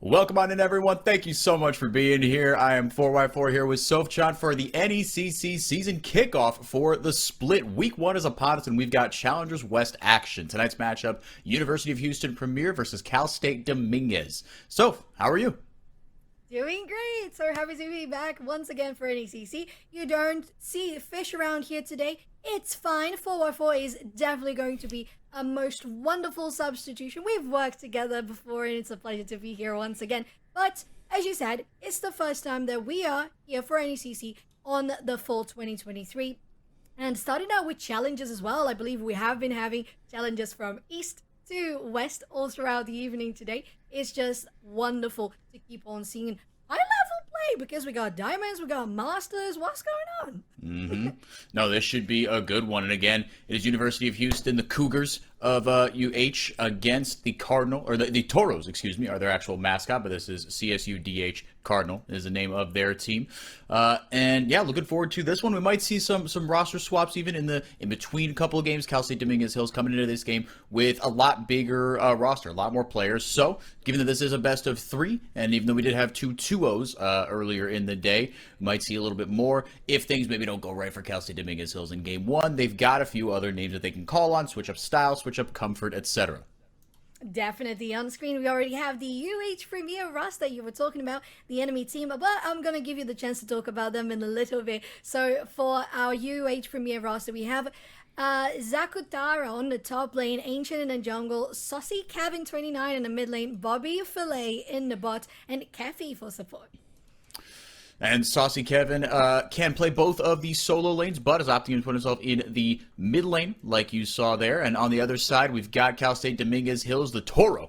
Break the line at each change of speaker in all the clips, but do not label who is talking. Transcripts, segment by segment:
Welcome on in, everyone. Thank you so much for being here. I am 4x4 here with Sophchan for the NECC season kickoff for the split. Week 1 is upon us, and we've got Challengers West action. Tonight's matchup, University of Houston Premier versus Cal State Dominguez. Soph, how are you?
Doing great! So happy to be back once again for NECC. You don't see fish around here today. It's fine. 4x4 is definitely going to be a most wonderful substitution. We've worked together before and it's a pleasure to be here once again. But as you said, it's the first time that we are here for NECC on the fall 2023. And starting out with challenges as well. I believe we have been having challenges from east to west all throughout the evening today. It's just wonderful to keep on seeing high level play because we got diamonds, we got masters. What's going on?
No, this should be a good one. And again, it is University of Houston, the Cougars of UH against the Cardinal, or the Toros, excuse me, are their actual mascot, but this is CSUDH Cardinal is the name of their team. And yeah, looking forward to this one. We might see some roster swaps even in between a couple of games. Cal State Dominguez Hills coming into this game with a lot bigger roster, a lot more players. So, given that this is a best of 3, and even though we did have 2-2-0s earlier in the day, we might see a little bit more if things maybe don't go right for Cal State Dominguez Hills in game 1. They've got a few other names that they can call on, switch up style, switch up comfort, etc.
Definitely. On screen, we already have the UH Premier roster you were talking about, the enemy team, but I'm going to give you the chance to talk about them in a little bit. So for our UH Premier roster, we have Zakutara on the top lane, Ancient in the jungle, Saucy Kevin 29 in the mid lane, Bobby Filet in the bot, and Kefi for support.
And Saucy Kevin can play both of the solo lanes, but is opting to put himself in the mid lane, like you saw there. And on the other side, we've got Cal State Dominguez Hills, the Toros,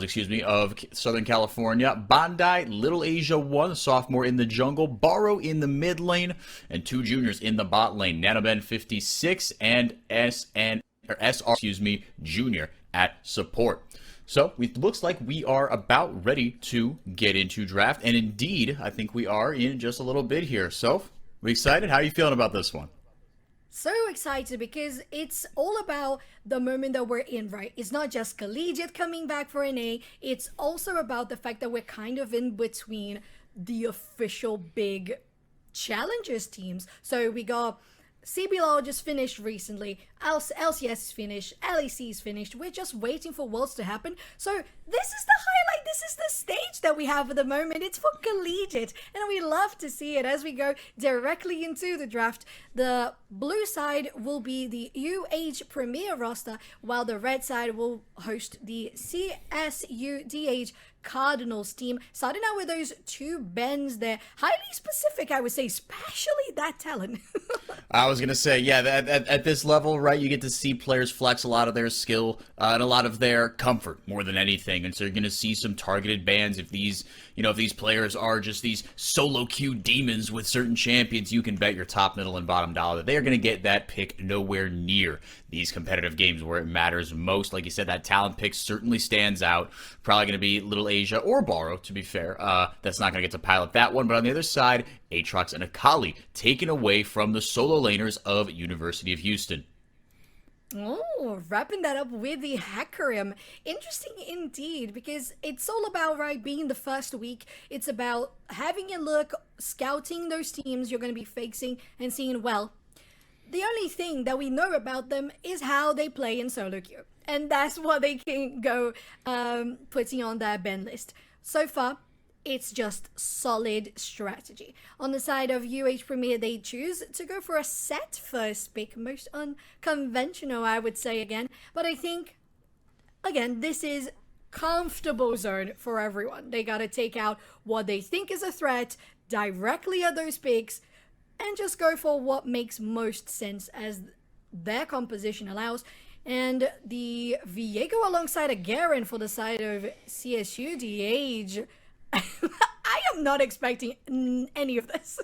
excuse me, of Southern California. Bandai, Little Asia 1, sophomore in the jungle. Borrow in the mid lane, and 2 juniors in the bot lane. Nanoben 56 and SR, junior at support. So, it looks like we are about ready to get into draft. And indeed, I think we are in just a little bit here. So, we excited? How are you feeling about this one?
So excited because it's all about the moment that we're in, right? It's not just collegiate coming back for an A. It's also about the fact that we're kind of in between the official big challengers teams. So we got CBLOL just finished recently, LCS is finished, LEC is finished, we're just waiting for Worlds to happen. So this is the highlight, this is the stage that we have at the moment. It's for collegiate, and we love to see it as we go directly into the draft. The blue side will be the UH Premier roster, while the red side will host the CSUDH Cardinals team. Starting out with those 2 Bens there, highly specific, I would say, especially that talent.
I was going to say, yeah, at this level, right, you get to see players flex a lot of their skill and a lot of their comfort more than anything. And so you're going to see some targeted bans if these, if these players are just these solo queue demons with certain champions. You can bet your top, middle, and bottom dollar that they are going to get that pick nowhere near these competitive games where it matters most. Like you said, that talent pick certainly stands out. Probably going to be Little Asia or Borrow, to be fair. That's not going to get to pilot that one. But on the other side, Aatrox and Akali taken away from the solo laners of University of Houston.
Oh, wrapping that up with the Hackerium. Interesting indeed, because it's all about, right, being the first week. It's about having a look, scouting those teams you're going to be facing and seeing, well, the only thing that we know about them is how they play in solo queue. And that's what they can go putting on their Ben list. So far, it's just solid strategy. On the side of UH Premier, they choose to go for a set first pick. Most unconventional, I would say again. But I think, again, this is comfortable zone for everyone. They gotta take out what they think is a threat directly at those picks and just go for what makes most sense as their composition allows. And the Viego alongside a Garen for the side of CSUDH. I am not expecting any of this.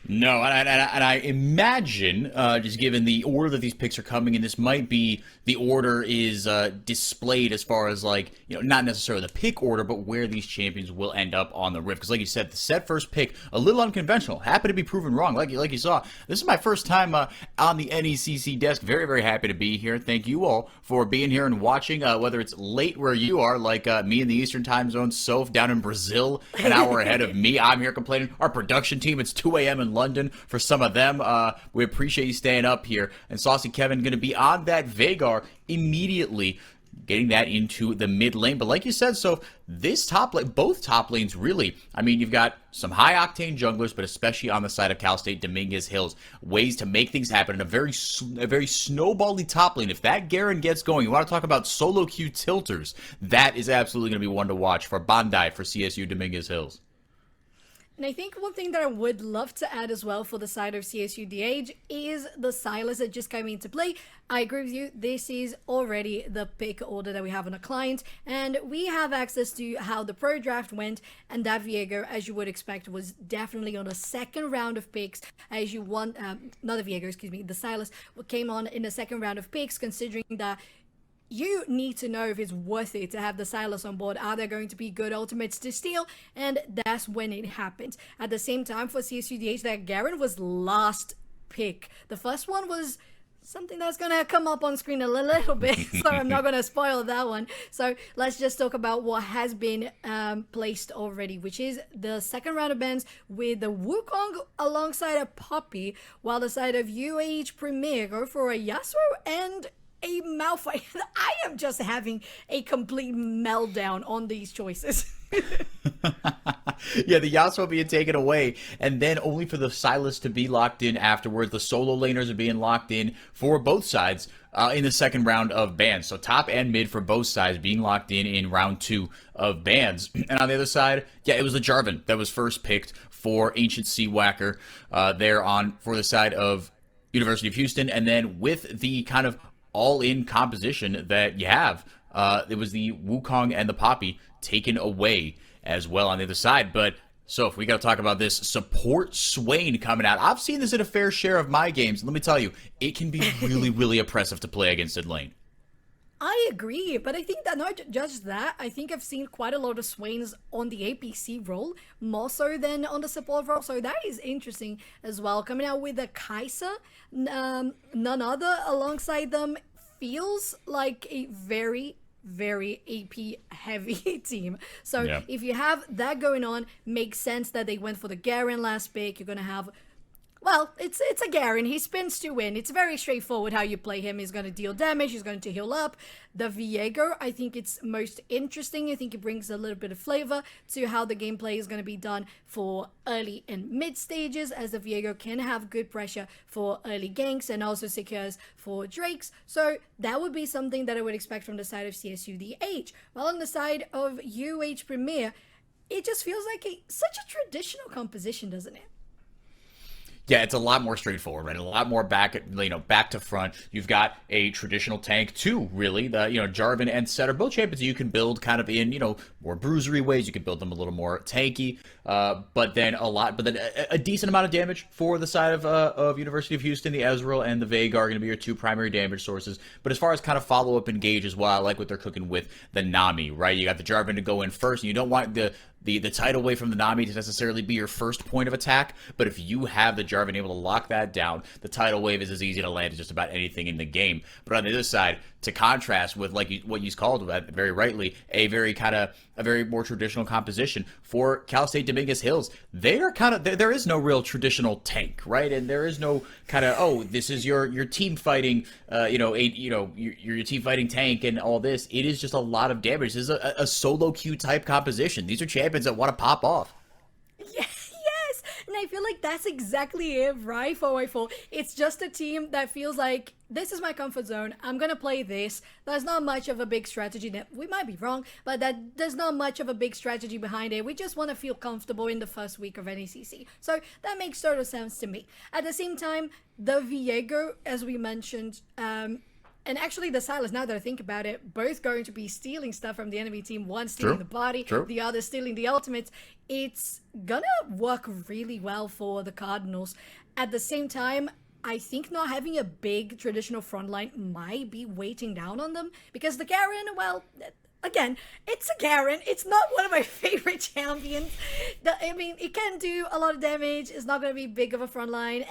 No, and I imagine, just given the order that these picks are coming in, this might be the order is displayed as far as, like, not necessarily the pick order, but where these champions will end up on the Rift. Because like you said, the set first pick, a little unconventional. Happy to be proven wrong. Like you saw, this is my first time on the NECC desk. Very, very happy to be here. Thank you all for being here and watching, whether it's late where you are, like me in the Eastern time zone, Soph down in Brazil, an hour ahead of me. I'm here complaining. Our production team, it's 2 a.m. in London for some of them. We appreciate you staying up here. And Saucy Kevin going to be on that Veigar immediately, getting that into the mid lane. But like you said, so this top lane, both top lanes really, I mean, you've got some high octane junglers, but especially on the side of Cal State Dominguez Hills, ways to make things happen in a very snowbally top lane. If that Garen gets going, you want to talk about solo queue tilters, that is absolutely going to be one to watch for Bandai, for CSU Dominguez Hills.
And I think one thing that I would love to add as well for the side of CSUDH is the Silas that just came into play. I agree with you. This is already the pick order that we have on a client, and we have access to how the pro draft went, and that Viego, as you would expect, was definitely on the second round of picks, as you want, not the Viego, excuse me, the Silas came on in the second round of picks, considering that you need to know if it's worth it to have the Silas on board. Are there going to be good ultimates to steal? And that's when it happens. At the same time, for CSUDH, that Garen was last pick. The first one was something that's going to come up on screen a little bit, so I'm not going to spoil that one. So let's just talk about what has been placed already, which is the second round of bans with the Wukong alongside a Poppy, while the side of UAH Premier go for a Yasuo and a Malphite. I am just having a complete meltdown on these choices.
Yeah, the Yasuo being taken away, and then only for the Silas to be locked in afterwards. The solo laners are being locked in for both sides in the second round of bans. So top and mid for both sides being locked in round 2 of bans. And on the other side, yeah, it was the Jarvan that was first picked for Ancient Sea Whacker there on for the side of University of Houston. And then with the kind of all-in composition that you have, it was the Wukong and the Poppy taken away as well on the other side. But so if we got to talk about this support Swain coming out, I've seen this in a fair share of my games. Let me tell you, it can be really, really oppressive to play against in lane.
I agree, but I think that not just that, I think I've seen quite a lot of Swains on the APC role, more so than on the support role, so that is interesting as well. Coming out with a Kai'Sa, none other alongside them, feels like a very AP heavy team. So yeah, if you have that going on, makes sense that they went for the Garen last pick. You're going to have, well, it's a Garen. He spins to win. It's very straightforward how you play him. He's going to deal damage. He's going to heal up. The Viego, I think it's most interesting. I think it brings a little bit of flavor to how the gameplay is going to be done for early and mid stages, as the Viego can have good pressure for early ganks and also secures for Drakes. So that would be something that I would expect from the side of CSUDH. While on the side of UH Premier, it just feels like such a traditional composition, doesn't it?
Yeah, it's a lot more straightforward, right? A lot more back to front. You've got a traditional tank too, really. The Jarvan and Set are both champions that you can build kind of in more bruisery ways. You can build them a little more tanky, but then a decent amount of damage for the side of University of Houston. The Ezreal and the Veigar are going to be your two primary damage sources. But as far as kind of follow up engage as well, I like what they're cooking with the Nami, right? You got the Jarvan to go in first, and you don't want the tidal wave from the Nami to necessarily be your first point of attack, but if you have the Jarvan able to lock that down, the tidal wave is as easy to land as just about anything in the game. But on the other side, to contrast with what you called very rightly, a very more traditional composition for Cal State Dominguez Hills, they are there is no real traditional tank, right? And there is no kind of this is your team fighting your team fighting tank and all this. It is just a lot of damage. This is a solo queue type composition. These are champions that want to pop off.
Yes, and I feel like that's exactly it, right? 4x4. It's just a team that feels like, this is my comfort zone. I'm going to play this. There's not much of a big strategy. We might be wrong, but there's not much of a big strategy behind it. We just want to feel comfortable in the first week of NECC. So that makes total sense to me. At the same time, the Viego, as we mentioned, And actually, the Silas, now that I think about it, both going to be stealing stuff from the enemy team. One stealing
True.
the body,
True.
the other stealing the ultimates. It's gonna work really well for the Cardinals. At the same time, I think not having a big traditional front line might be weighting down on them because the Garen, well, again, it's a Garen. It's not one of my favorite champions. I mean, it can do a lot of damage. It's not going to be big of a front line.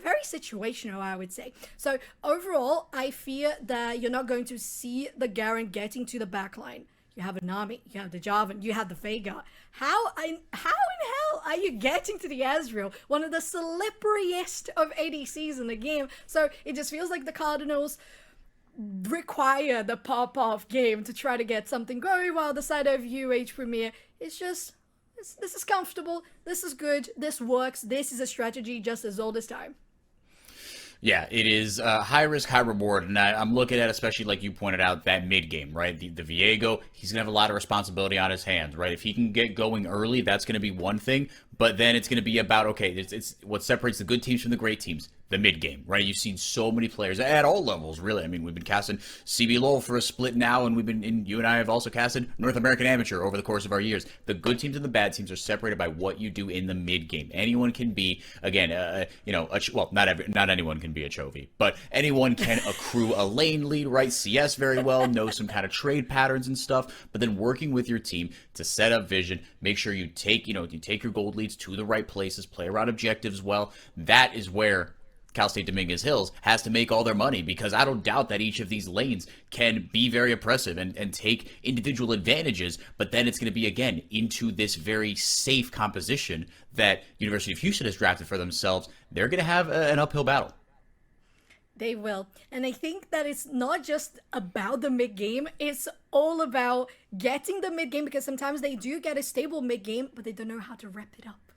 Very situational, I would say. So overall, I fear that you're not going to see the Garen getting to the back line. You have a Nami, you have the Jarvan, you have the Veigar. How in hell are you getting to the Ezreal? One of the slipperiest of ADCs in the game. So it just feels like the Cardinals require the pop-off game to try to get something going, while the side of UH Premier is just, this is comfortable, this is good, this works, this is a strategy just as old as time.
Yeah, it is high risk, high reward, and I'm looking at, especially like you pointed out, that mid game, right? The Viego, he's gonna have a lot of responsibility on his hands, right? If he can get going early, that's gonna be one thing, but then it's gonna be about, okay, it's what separates the good teams from the great teams. The mid game, right? You've seen so many players at all levels, really. I mean, we've been casting CB LoL for a split now, and you and I have also casted North American Amateur over the course of our years. The good teams and the bad teams are separated by what you do in the mid game. Anyone can be, again, well, not anyone can be a Chovy, but anyone can accrue a lane lead, right? CS very well, know some kind of trade patterns and stuff, but then working with your team to set up vision, make sure you take your gold leads to the right places, play around objectives well. That is where Cal State Dominguez Hills has to make all their money, because I don't doubt that each of these lanes can be very oppressive and take individual advantages, but then it's going to be, again, into this very safe composition that University of Houston has drafted for themselves. They're going to have an uphill battle.
They will. And I think that it's not just about the mid game, it's all about getting the mid game, because sometimes they do get a stable mid game, but they don't know how to wrap it up.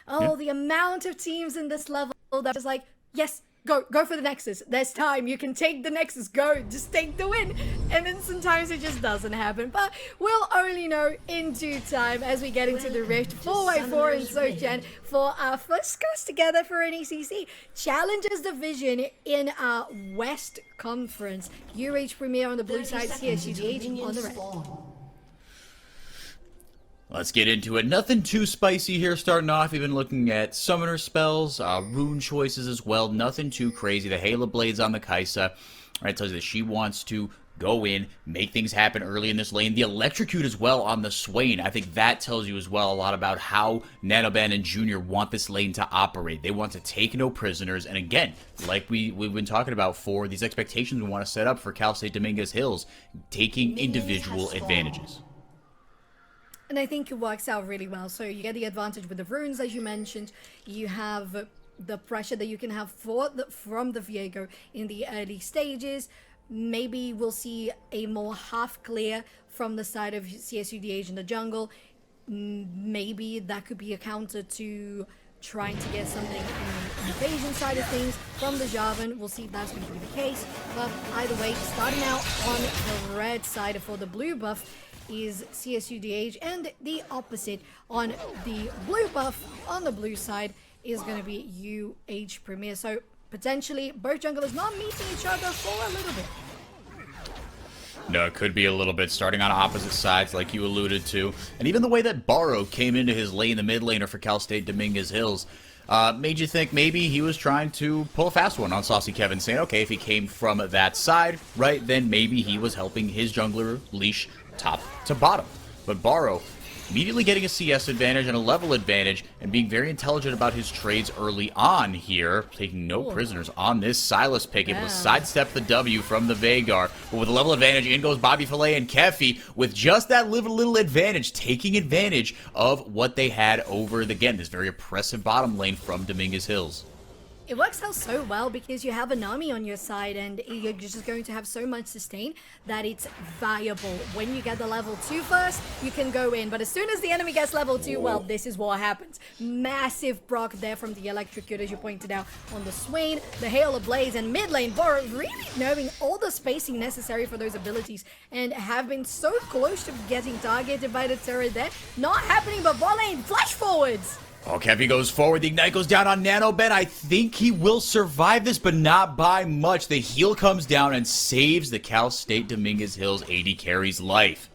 Oh, yeah. The amount of teams in this level that is like, yes, go for the Nexus. There's time. You can take the Nexus. Go. Just take the win. And then sometimes it just doesn't happen. But we'll only know in due time as we get into the Rift 4x4 in Sophchan for our first cast together for NECC. Challengers Division in our West Conference. UH Premier on the blue side, CSUDH on the red.
Let's get into it. Nothing too spicy here starting off. Even looking at summoner spells, rune choices as well. Nothing too crazy. The Halo Blades on the Kaisa. Right, tells you that she wants to go in, make things happen early in this lane. The Electrocute as well on the Swain. I think that tells you as well a lot about how Nanoban and Junior want this lane to operate. They want to take no prisoners. And again, like we've been talking about for these expectations we want to set up for Cal State Dominguez Hills, taking individual advantages.
And I think it works out really well. So you get the advantage with the runes, as you mentioned. You have the pressure that you can have from the Viego in the early stages. Maybe we'll see a more half clear from the side of CSUDH in the jungle. Maybe that could be a counter to trying to get something in the invasion side of things from the Jarvan. We'll see if that's going to be the case. But either way, starting out on the red side for the blue buff is CSUDH, and the opposite on the blue buff on the blue side is going to be UH Premier. So potentially both junglers not meeting each other for a little bit.
No, it could be a little bit, starting on opposite sides like you alluded to. And even the way that Barrow came into his lane, the mid laner for Cal State Dominguez Hills, made you think maybe he was trying to pull a fast one on Saucy Kevin, saying, okay, if he came from that side, right, then maybe he was helping his jungler leash top to bottom. But Barrow immediately getting a CS advantage and a level advantage, and being very intelligent about his trades early on here, taking no prisoners on this Silas pick, able to sidestep the W from the Veigar. But with a level advantage, in goes Bobby Filet and Kefi with just that little advantage, taking advantage of what they had over, again, this very oppressive bottom lane from Dominguez Hills.
It works out so well because you have a Nami on your side and you're just going to have so much sustain that it's viable. When you get the level 2 first, you can go in. But as soon as the enemy gets level 2, well, this is what happens. Massive proc there from the Electrocute, as you pointed out, on the Swain, the Hail of Blaze, and mid lane Barrow really knowing all the spacing necessary for those abilities and have been so close to getting targeted by the turret there. Not happening, but bot lane, flash forwards!
Oh, Kevy goes forward. The Ignite goes down on Nanoben. I think he will survive this, but not by much. The heal comes down and saves the Cal State Dominguez Hills AD carry's life.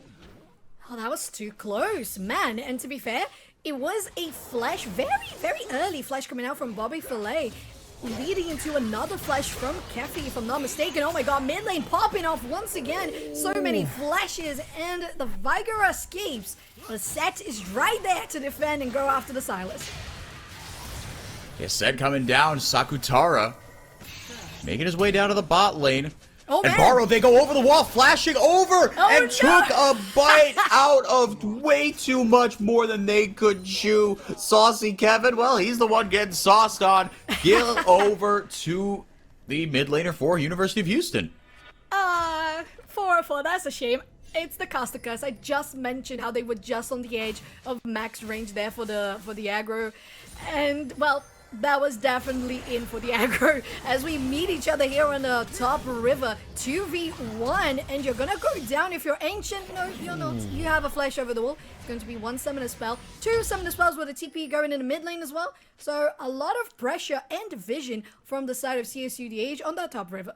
Oh, that was too close, man. And to be fair, it was a flash, very, very early flash coming out from Bobby Filet, leading into another flash from Keffy, if I'm not mistaken. Oh my god, mid lane popping off once again. So many flashes, and the Viger escapes. The set is right there to defend and go after the Silas.
Yeah, set coming down. Sakutara making his way down to the bot lane.
Oh,
and
man.
Barrow, they go over the wall, flashing over, and
no.
took a bite out of way too much more than they could chew. Saucy Kevin, well, he's the one getting sauced on. Gill over to the mid laner for University of Houston.
404, that's a shame. It's the caster curse. I just mentioned how they were just on the edge of max range there for the aggro. And, well, that was definitely in for the aggro as we meet each other here on the top river. 2v1, and you're gonna go down if you're ancient. No, you're not. You have a flash over the wall. It's going to be one summoner spell, two summoner spells with a TP going in the mid lane as well. So a lot of pressure and vision from the side of CSUDH on that top river.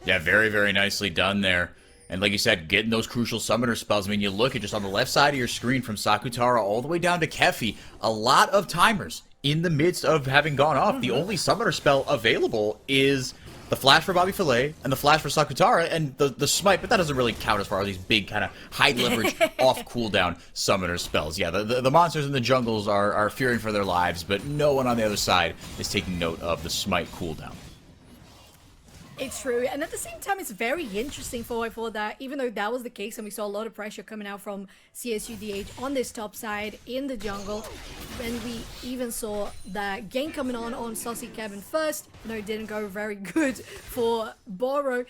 Yeah, very, very nicely done there. And like you said, getting those crucial summoner spells. I mean, you look at just on the left side of your screen from Sakutara all the way down to Keffy, a lot of timers in the midst of having gone off. The only summoner spell available is the flash for Bobby Filet and the flash for Sakutara and the smite, but that doesn't really count as far as these big kind of high leverage off cooldown summoner spells. Yeah, the monsters in the jungles are fearing for their lives, but no one on the other side is taking note of the smite cooldown.
It's true, and at the same time, it's very interesting for that, even though that was the case, and we saw a lot of pressure coming out from CSUDH on this top side in the jungle, and we even saw that game coming on Saucy Cabin first, no, it didn't go very good for Boro.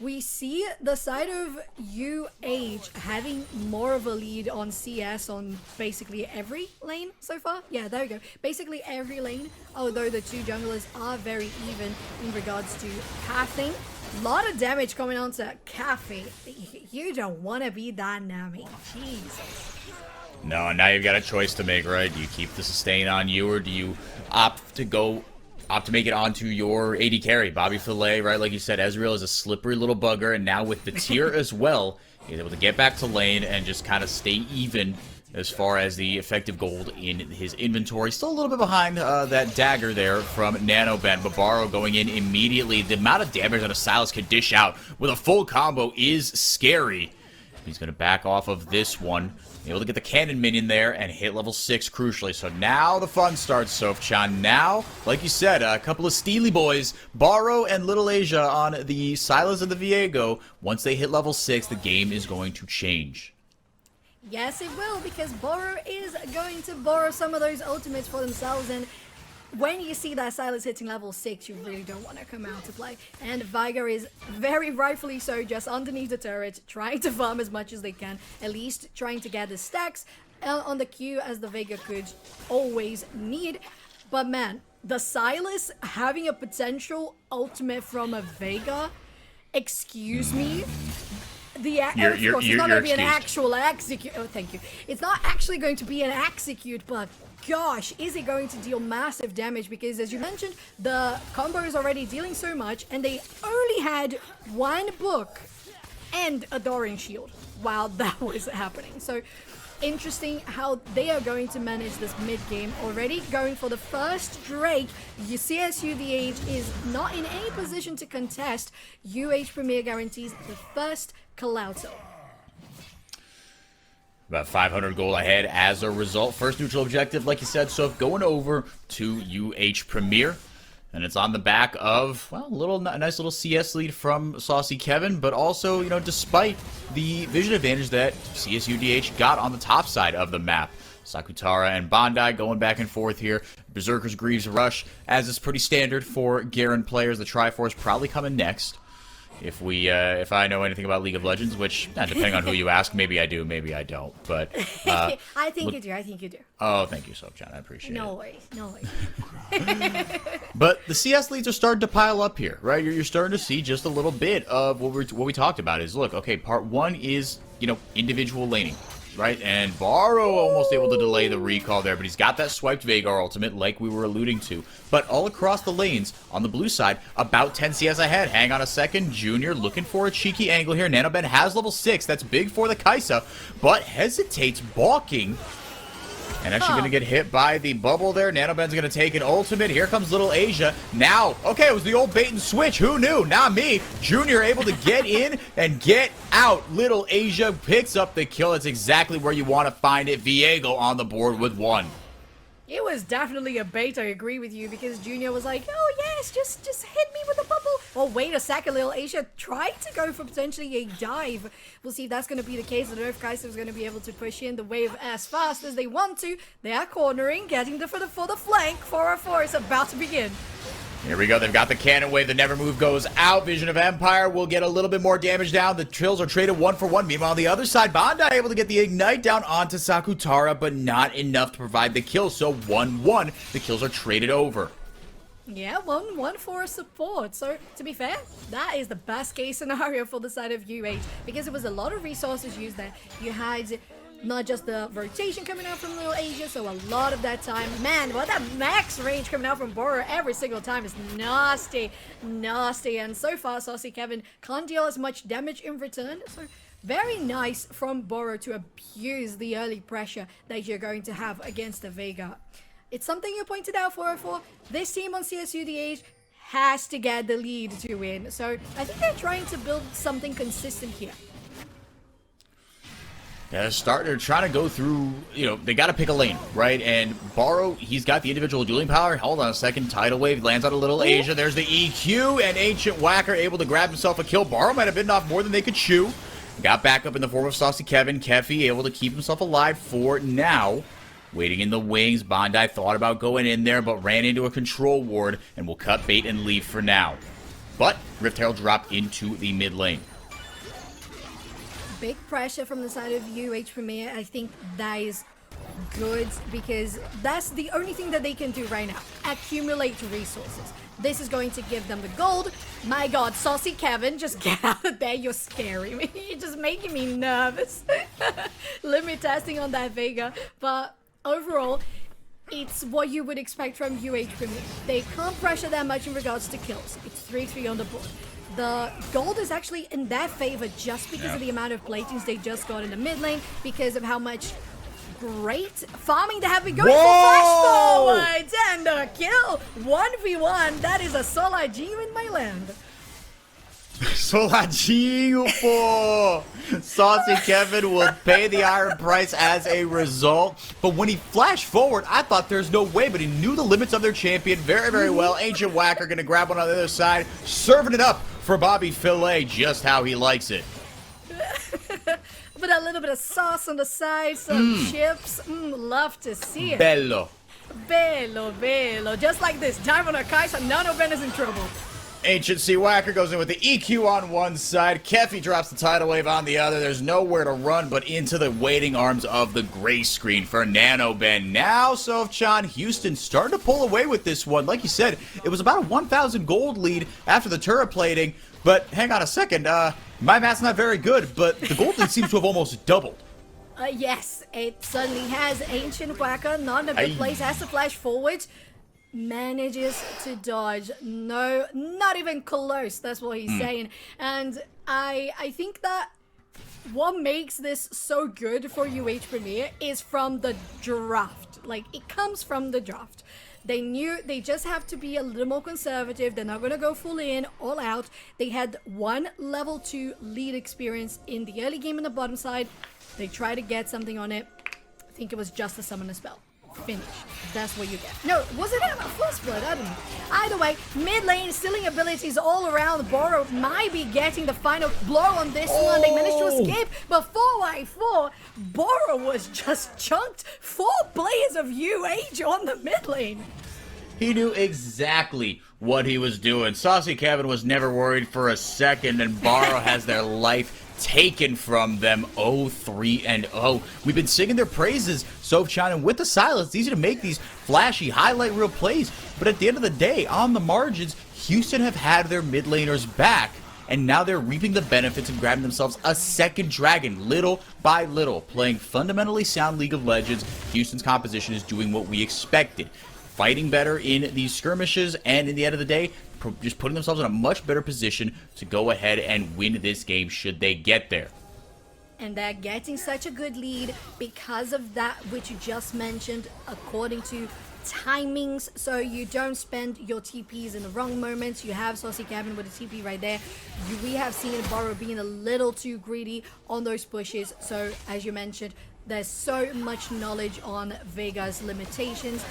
We see the side of UH having more of a lead on CS on basically every lane so far. Yeah, there we go. Basically every lane, although the two junglers are very even in regards to pathing. A lot of damage coming on to Cafe. You don't want to be that Nami. Jesus.
No, now you've got a choice to make, right? Do you keep the sustain on you, or do you opt to make it onto your AD carry? Bobby Filet, right? Like you said, Ezreal is a slippery little bugger, and now with the tier as well, he's able to get back to lane and just kind of stay even as far as the effective gold in his inventory. Still a little bit behind that dagger there from Nanoben, but Barrow going in immediately. The amount of damage that a Silas could dish out with a full combo is scary. He's going to back off of this one. Able to get the cannon minion there and hit level 6 crucially. So now the fun starts, Sophchan. Now, like you said, a couple of Steely boys, Barrow and Little Asia on the Silas and the Viego. Once they hit level 6, the game is going to change.
Yes, it will, because Boro is going to borrow some of those ultimates for themselves, and when you see that Silas hitting level 6, you really don't want to come out to play. And Viger is very rightfully so just underneath the turret, trying to farm as much as they can, at least trying to get the stacks on the queue as the Vega could always need. But man, the Silas having a potential ultimate from a Vega, excuse me? Of course, it's not going to be an actual execute. Oh, thank you. It's not actually going to be an execute, but gosh, is it going to deal massive damage? Because as you mentioned, the combo is already dealing so much, and they only had one book and a Dorian shield while that was happening. So interesting how they are going to manage this mid game. Already going for the first Drake. CSUDH is not in any position to contest. UH Premier guarantees the first Kalauto.
About 500 gold ahead as a result. First neutral objective, like you said, so going over to UH Premier. And it's on the back of, well, a nice little CS lead from Saucy Kevin, but also, you know, despite the vision advantage that CSUDH got on the top side of the map. Sakutara and Bandai going back and forth here. Berserker's Greaves Rush, as is pretty standard for Garen players. The Triforce probably coming next. If I know anything about League of Legends, which, depending on who you ask, maybe I do, maybe I don't. But
I think you do. I think you do.
Oh, thank you, Sophchan. I appreciate it.
No worries. No worries.
But the CS leads are starting to pile up here, right? You're starting to see just a little bit of what we talked about. Is look, okay, part one is, you know, individual laning. right? And Borrow almost able to delay the recall there, but he's got that swiped Veigar ultimate like we were alluding to. But all across the lanes, on the blue side, about 10 CS ahead. Hang on a second, Junior looking for a cheeky angle here. Nanoben has level 6, that's big for the Kaisa, but hesitates, balking. And actually going to get hit by the bubble there. Nanoben's going to take an ultimate. Here comes Little Asia. Now, okay, it was the old bait and switch. Who knew? Not me. Junior able to get in and get out. Little Asia picks up the kill. It's exactly where you want to find it. Viego on the board with 1.
It was definitely a bait, I agree with you, because Junior was like, oh yes, just hit me with a bubble. Oh, wait a second, Little Asia tried to go for potentially a dive. We'll see if that's going to be the case. I don't know if Kaiser is going to be able to push in the wave as fast as they want to. They are cornering, getting for the flank. 404 is about to begin.
Here we go. They've got the cannon wave. The never move goes out. Vision of Empire will get a little bit more damage down. The trills are traded 1 for 1. Meanwhile, on the other side, Bandai able to get the ignite down onto Sakutara, but not enough to provide the kill. So 1-1. The kills are traded over.
Yeah, 1-1 for support. So, to be fair, that is the best case scenario for the side of UH, because it was a lot of resources used there. You had not just the rotation coming out from Little Asia, so a lot of that time. Man, what that max range coming out from Borrow every single time is nasty. Nasty. And so far, Saucy Kevin can't deal as much damage in return. So very nice from Borrow to abuse the early pressure that you're going to have against the Veigar. It's something you pointed out, 404. This team on CSUDH has to get the lead to win. So I think they're trying to build something consistent here.
Yeah, they're trying to go through, they got to pick a lane, right? And Borrow, he's got the individual dueling power. Hold on a second. Tidal Wave lands on a Little Asia. There's the EQ, and Ancient Whacker able to grab himself a kill. Borrow might have bitten off more than they could chew. Got back up in the form of Saucy Kevin. Keffy able to keep himself alive for now. Waiting in the wings. Bandai thought about going in there, but ran into a control ward and will cut bait and leave for now. But Rift Herald dropped into the mid lane.
Big pressure from the side of UH Premier. I think that is good, because that's the only thing that they can do right now. Accumulate resources. This is going to give them the gold. My god, Saucy Kevin, just get out of there. You're scaring me. You're just making me nervous. Limit testing on that Veigar. But overall, it's what you would expect from UH Premier. They can't pressure that much in regards to kills. It's 3-3 on the board. The gold is actually in their favor just because of the amount of platings they just got in the mid lane, because of how much great farming they have been going for flash forwards and a kill. 1v1. That is a Solar-G in my land.
Solar-G for Saucy Kevin will pay the iron price as a result. But when he flashed forward, I thought there's no way, but he knew the limits of their champion very, very well. Ancient Whacker going to grab one on the other side, serving it up for Bobby Filet just how he likes it.
With a little bit of sauce on the side, some chips. Love to see it.
Bello.
Bello, bello. Just like this. Dive on a Kaiser, Nanoben is in trouble.
Ancient Sea Whacker goes in with the EQ on one side. Keffy drops the tidal wave on the other. There's nowhere to run but into the waiting arms of the gray screen for Nanoben. Now, Sophchan, Houston starting to pull away with this one. Like you said, it was about a 1,000 gold lead after the turret plating. But hang on a second. My math's not very good, but the gold lead seems to have almost doubled.
Yes, it suddenly has. Ancient Whacker, not in a good place, has to flash forward. Manages to dodge. No, not even close. That's what he's saying. And I think that what makes this so good for UH Premier is from the draft. Like, it comes from the draft. They knew they just have to be a little more conservative. They're not going to go full in, all out. They had one level 2 lead experience in the early game on the bottom side. They tried to get something on it. I think it was just a summon a spell. Finish. That's what you get. No, was it a first blood? I don't know. Either way, mid lane stealing abilities all around. Borrow might be getting the final blow on this one. They managed to escape, but 4x4, Borrow was just chunked. 4 players of UH on the mid lane.
He knew exactly what he was doing. Saucy Kevin was never worried for a second, and Borrow has their life taken from them. 0-3-0. We've been singing their praises, Sophchan, and with the silence, it's easy to make these flashy highlight reel plays, but at the end of the day, on the margins, Houston have had their mid laners back, and now they're reaping the benefits and grabbing themselves a second dragon, little by little. Playing fundamentally sound League of Legends, Houston's composition is doing what we expected. Fighting better in these skirmishes, and in the end of the day, just putting themselves in a much better position to go ahead and win this game should they get there.
And they're getting such a good lead because of that which you just mentioned, according to timings, so you don't spend your TPs in the wrong moments. You have Sophchan with a TP right there. We have seen Borrow being a little too greedy on those pushes, so as you mentioned, there's so much knowledge on Vega's limitations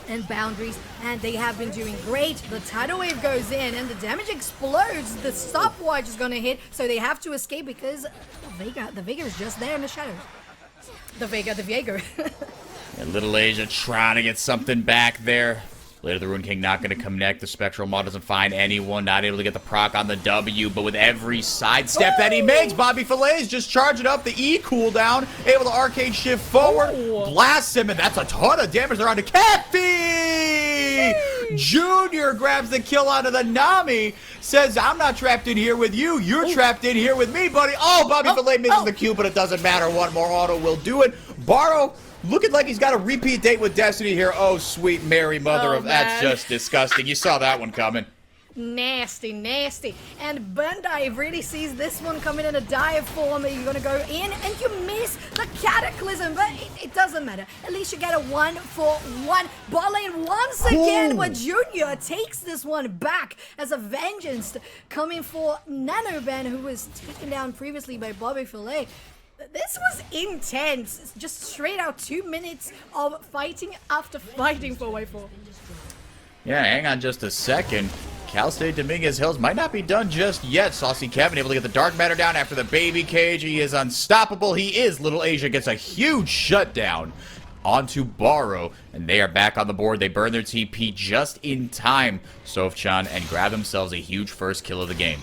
and boundaries, and they have been doing great. The tidal wave goes in and the damage explodes. The stopwatch is gonna hit, so they have to escape because the Vega is just there in the shadows. The Viego.
And Little Asia trying to get something back there. Later, the Ruin King not going to connect. The Spectral Maw doesn't find anyone. Not able to get the proc on the W. But with every sidestep that he makes, Bobby Filet is just charging up the E cooldown. Able to arcade shift forward. Blasts him. And that's a ton of damage there onto Cappy! Junior grabs the kill onto the Nami. Says, I'm not trapped in here with you. You're trapped in here with me, buddy. Oh, Bobby Filet misses the Q, but it doesn't matter. One more auto will do it. Borrow looking like he's got a repeat date with Destiny here. Oh, sweet Mary, mother of... That's just disgusting. You saw that one coming.
Nasty, nasty. And Bandai really sees this one coming in a dive form. You're going to go in and you miss the Cataclysm, but it doesn't matter. At least you get a 1-for-1. Bot lane once again, where Junior takes this one back as a vengeance coming for Nanoban, who was taken down previously by Bobby Filet. This was intense. Just straight out 2 minutes of fighting after fighting for Way 4.
Yeah, hang on just a second. Cal State Dominguez Hills might not be done just yet. Saucy Kevin able to get the Dark Matter down after the baby cage. He is unstoppable. He is. Little Asia gets a huge shutdown onto Borrow, and they are back on the board. They burn their TP just in time, Sophchan, and grab themselves a huge first kill of the game.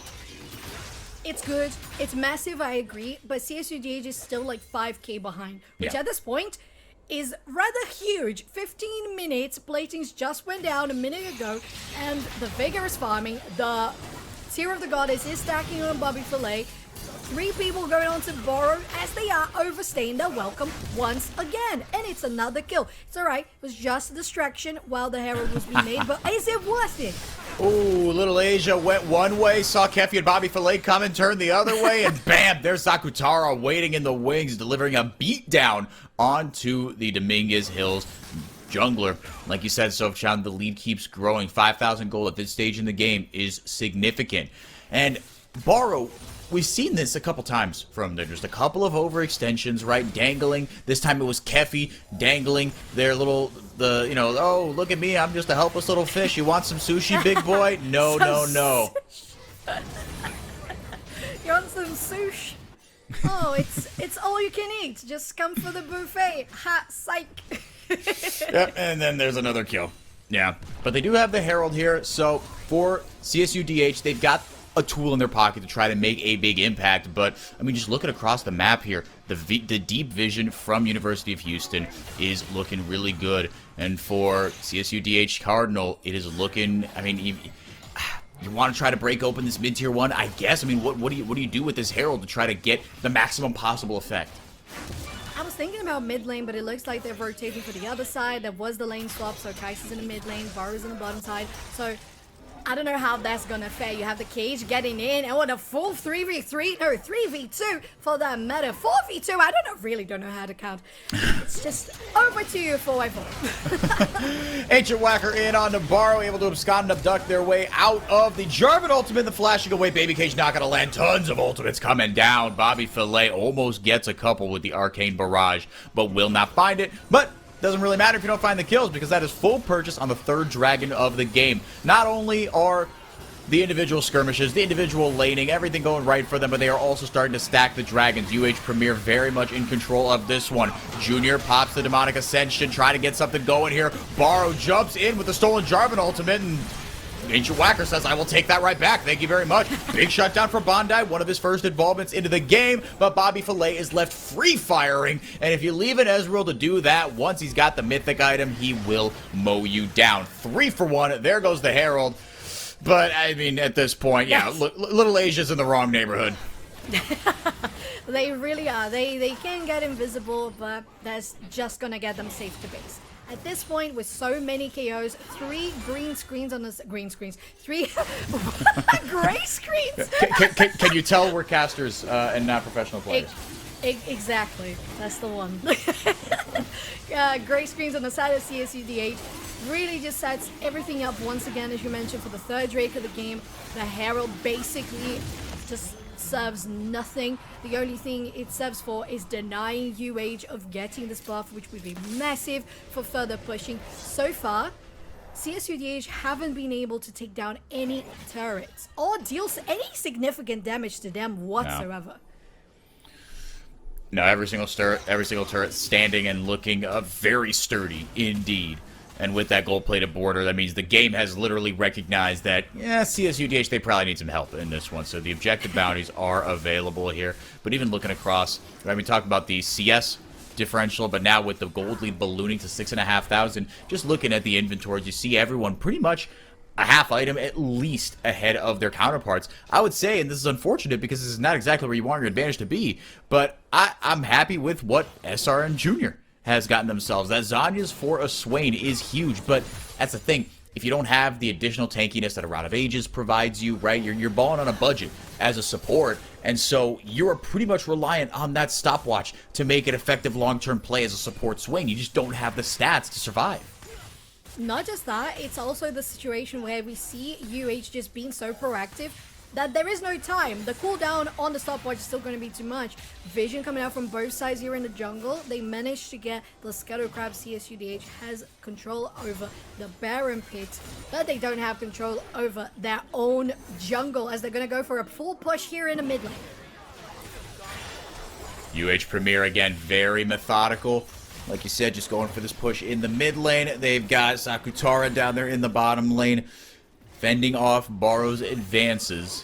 It's good. It's massive, I agree. But CSUDH is still like 5k behind, which at this point is rather huge. 15 minutes. Platings just went down a minute ago, and the Vigor is farming. The Tear of the Goddess is stacking on Bobby Filet. 3 people going on to Borrow as they are overstaying their welcome once again. And it's another kill. It's alright. It was just a distraction while the Herald was being made, but is it worth it?
Ooh, Little Asia went one way, saw Kefi and Bobby Filet come and turn the other way, and bam, there's Sakutara waiting in the wings, delivering a beatdown onto the Dominguez Hills jungler. Like you said, Sophchan, the lead keeps growing. 5,000 gold at this stage in the game is significant. And Borrow, we've seen this a couple times from them. Just a couple of overextensions, right? Dangling. This time it was Kefi dangling their little, oh, look at me, I'm just a helpless little fish. You want some sushi, big boy? No, no, no.
You want some sushi? Oh, it's all you can eat. Just come for the buffet. Ha, psych.
Yep, and then there's another kill. Yeah, but they do have the Herald here, so for CSUDH, they've got a tool in their pocket to try to make a big impact. But I mean, just looking across the map here, the deep vision from University of Houston is looking really good, and for CSUDH Cardinal, it is looking, I mean, you want to try to break open this mid-tier one, I guess. I mean, what do you do with this Herald to try to get the maximum possible effect?
I was thinking about mid lane, but it looks like they're rotating for the other side. There was the lane swap, so Kais is in the mid lane, Varus in the bottom side. So I don't know how that's gonna fare. You have the cage getting in, and what a full 3v3, no, 3v2 for that matter. 4v2, I really don't know how to count. It's just over to you, 4x4.
Ancient Whacker in on Navarro, able to abscond and abduct their way out of the German ultimate. The flashing away, Baby Cage not gonna land. Tons of ultimates coming down. Bobby Filet almost gets a couple with the Arcane Barrage, but will not find it. But doesn't really matter if you don't find the kills, because that is full purchase on the 3rd dragon of the game. Not only are the individual skirmishes, the individual laning, everything going right for them, but they are also starting to stack the dragons. UH Premier very much in control of this one. Junior pops the Demonic Ascension, trying to get something going here. Borrow jumps in with the Stolen Jarvan ultimate, and Ancient Whacker says, I will take that right back. Thank you very much. Big shutdown for Bandai, one of his first involvements into the game, but Bobby Filet is left free firing, and if you leave an Ezreal to do that, once he's got the mythic item, he will mow you down. 3 for 1. There goes the Herald. But, I mean, at this point, yeah, Little Asia's in the wrong neighborhood.
They really are. They can get invisible, but that's just gonna get them safe to base. At this point, with so many KOs, 3 green screens on the green screens, 3 gray screens.
Can you tell we're casters and not professional players?
Exactly, that's the one. Gray screens on the side of CSUDH really just sets everything up once again, as you mentioned, for the third Drake of the game. The Herald basically just serves nothing. The only thing it serves for is denying UH of getting this buff, which would be massive for further pushing. So far, CSUDH haven't been able to take down any turrets or deal any significant damage to them whatsoever.
No, every single turret standing and looking very sturdy indeed. And with that gold-plated border, that means the game has literally recognized that, yeah, CSUDH, they probably need some help in this one. So the objective bounties are available here. But even looking across, right, we talked about the CS differential, but now with the gold lead ballooning to 6,500, just looking at the inventories, you see everyone pretty much a half item at least ahead of their counterparts. I would say, and this is unfortunate because this is not exactly where you want your advantage to be, but I'm happy with what SR and Junior has gotten themselves. That Zanya's for a Swain is huge, but that's the thing. If you don't have the additional tankiness that a Round of Ages provides you, right, you're balling on a budget as a support, and so you're pretty much reliant on that stopwatch to make an effective long-term play as a support swing. You just don't have the stats to survive.
Not just that, it's also the situation where we see UH just being so proactive that there is no time. The cooldown on the stopwatch is still going to be too much. Vision coming out from both sides here in the jungle. They managed to get the Scuttle Crab. CSUDH has control over the Baron Pit, but they don't have control over their own jungle as they're going to go for a full push here in the mid lane.
UH Premier, again, very methodical. Like you said, just going for this push in the mid lane. They've got Sakutara down there in the bottom lane, fending off Borrow's advances.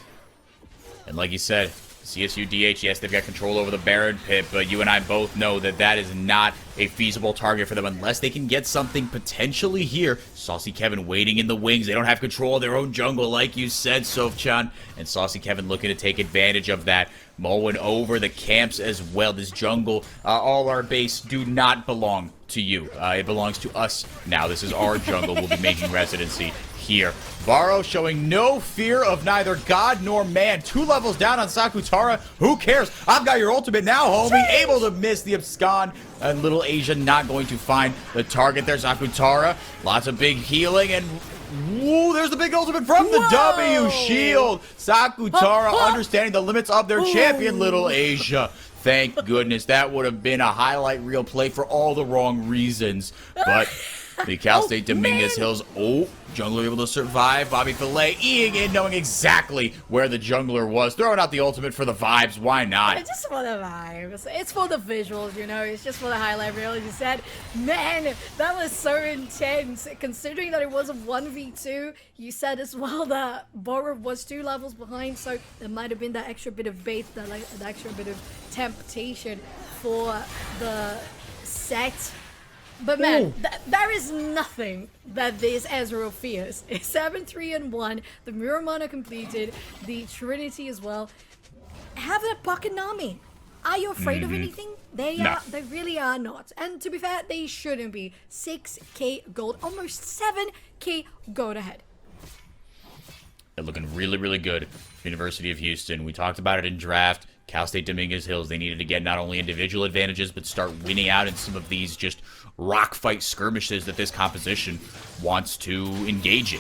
And like you said, CSUDH, yes, they've got control over the Baron Pit, but you and I both know that that is not a feasible target for them unless they can get something potentially here. Saucy Kevin waiting in the wings. They don't have control of their own jungle, like you said, Sophchan. And Saucy Kevin looking to take advantage of that. Mowing over the camps as well. This jungle, all our base do not belong to you. It belongs to us now. This is our jungle. We'll be making residency here. Varro showing no fear of neither God nor man. 2 levels down on Sakutara. Who cares? I've got your ultimate now, homie. Able to miss the abscond. And Little Asia not going to find the target there. Sakutara. Lots of big healing and... Woo, there's the big ultimate from the W shield. Sakutara understanding the limits of their champion, Little Asia. Thank goodness. That would have been a highlight reel play for all the wrong reasons. But the Cal State Dominguez Hills, jungler able to survive. Bobby Filet eating in, knowing exactly where the jungler was. Throwing out the ultimate for the vibes. Why not?
It's just for the vibes. It's for the visuals, you know. It's just for the highlight reel, as you said. Man, that was so intense. Considering that it was a 1v2, you said as well that Borrow was 2 levels behind, so there might have been that extra bit of bait, that extra bit of temptation for the set. But man, there is nothing that this Ezreal fears. It's 7-3-1. The Muramana completed. The Trinity as well. Have a pocket Nami. Are you afraid of anything? They really are not. And to be fair, they shouldn't be. 6k gold, almost 7k gold ahead.
They're looking really, really good. University of Houston. We talked about it in draft. Cal State Dominguez Hills, they needed to get not only individual advantages, but start winning out in some of these just rock fight skirmishes that this composition wants to engage in.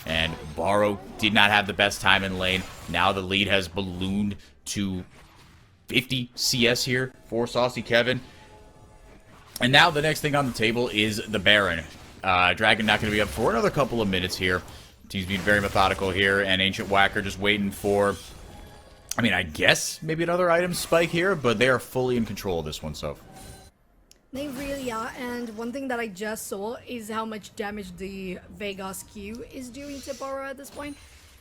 And Borrow did not have the best time in lane. Now the lead has ballooned to 50 CS here for Saucy Kevin. And now the next thing on the table is the Baron. Dragon not going to be up for another couple of minutes here. Team's being very methodical here, and Ancient Whacker just waiting for... I mean, I guess maybe another item spike here, but they are fully in control of this one, so.
They really are, and one thing that I just saw is how much damage the Vegas Q is doing to Borrow at this point.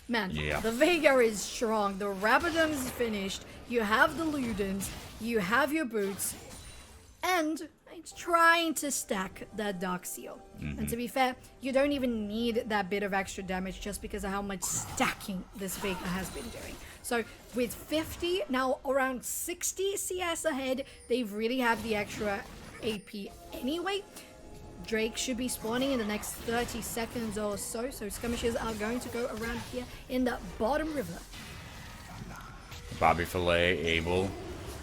Man, the Vega is strong, the Rabadon is finished, you have the Ludens, you have your boots, and It's trying to stack that Dark Seal. And to be fair, you don't even need that bit of extra damage just because of how much stacking this Vega has been doing. So with 50, now around 60 CS ahead, they really have the extra AP anyway. Drake should be spawning in the next 30 seconds or so. So skirmishes are going to go around here in the bottom river.
Bobby Filet able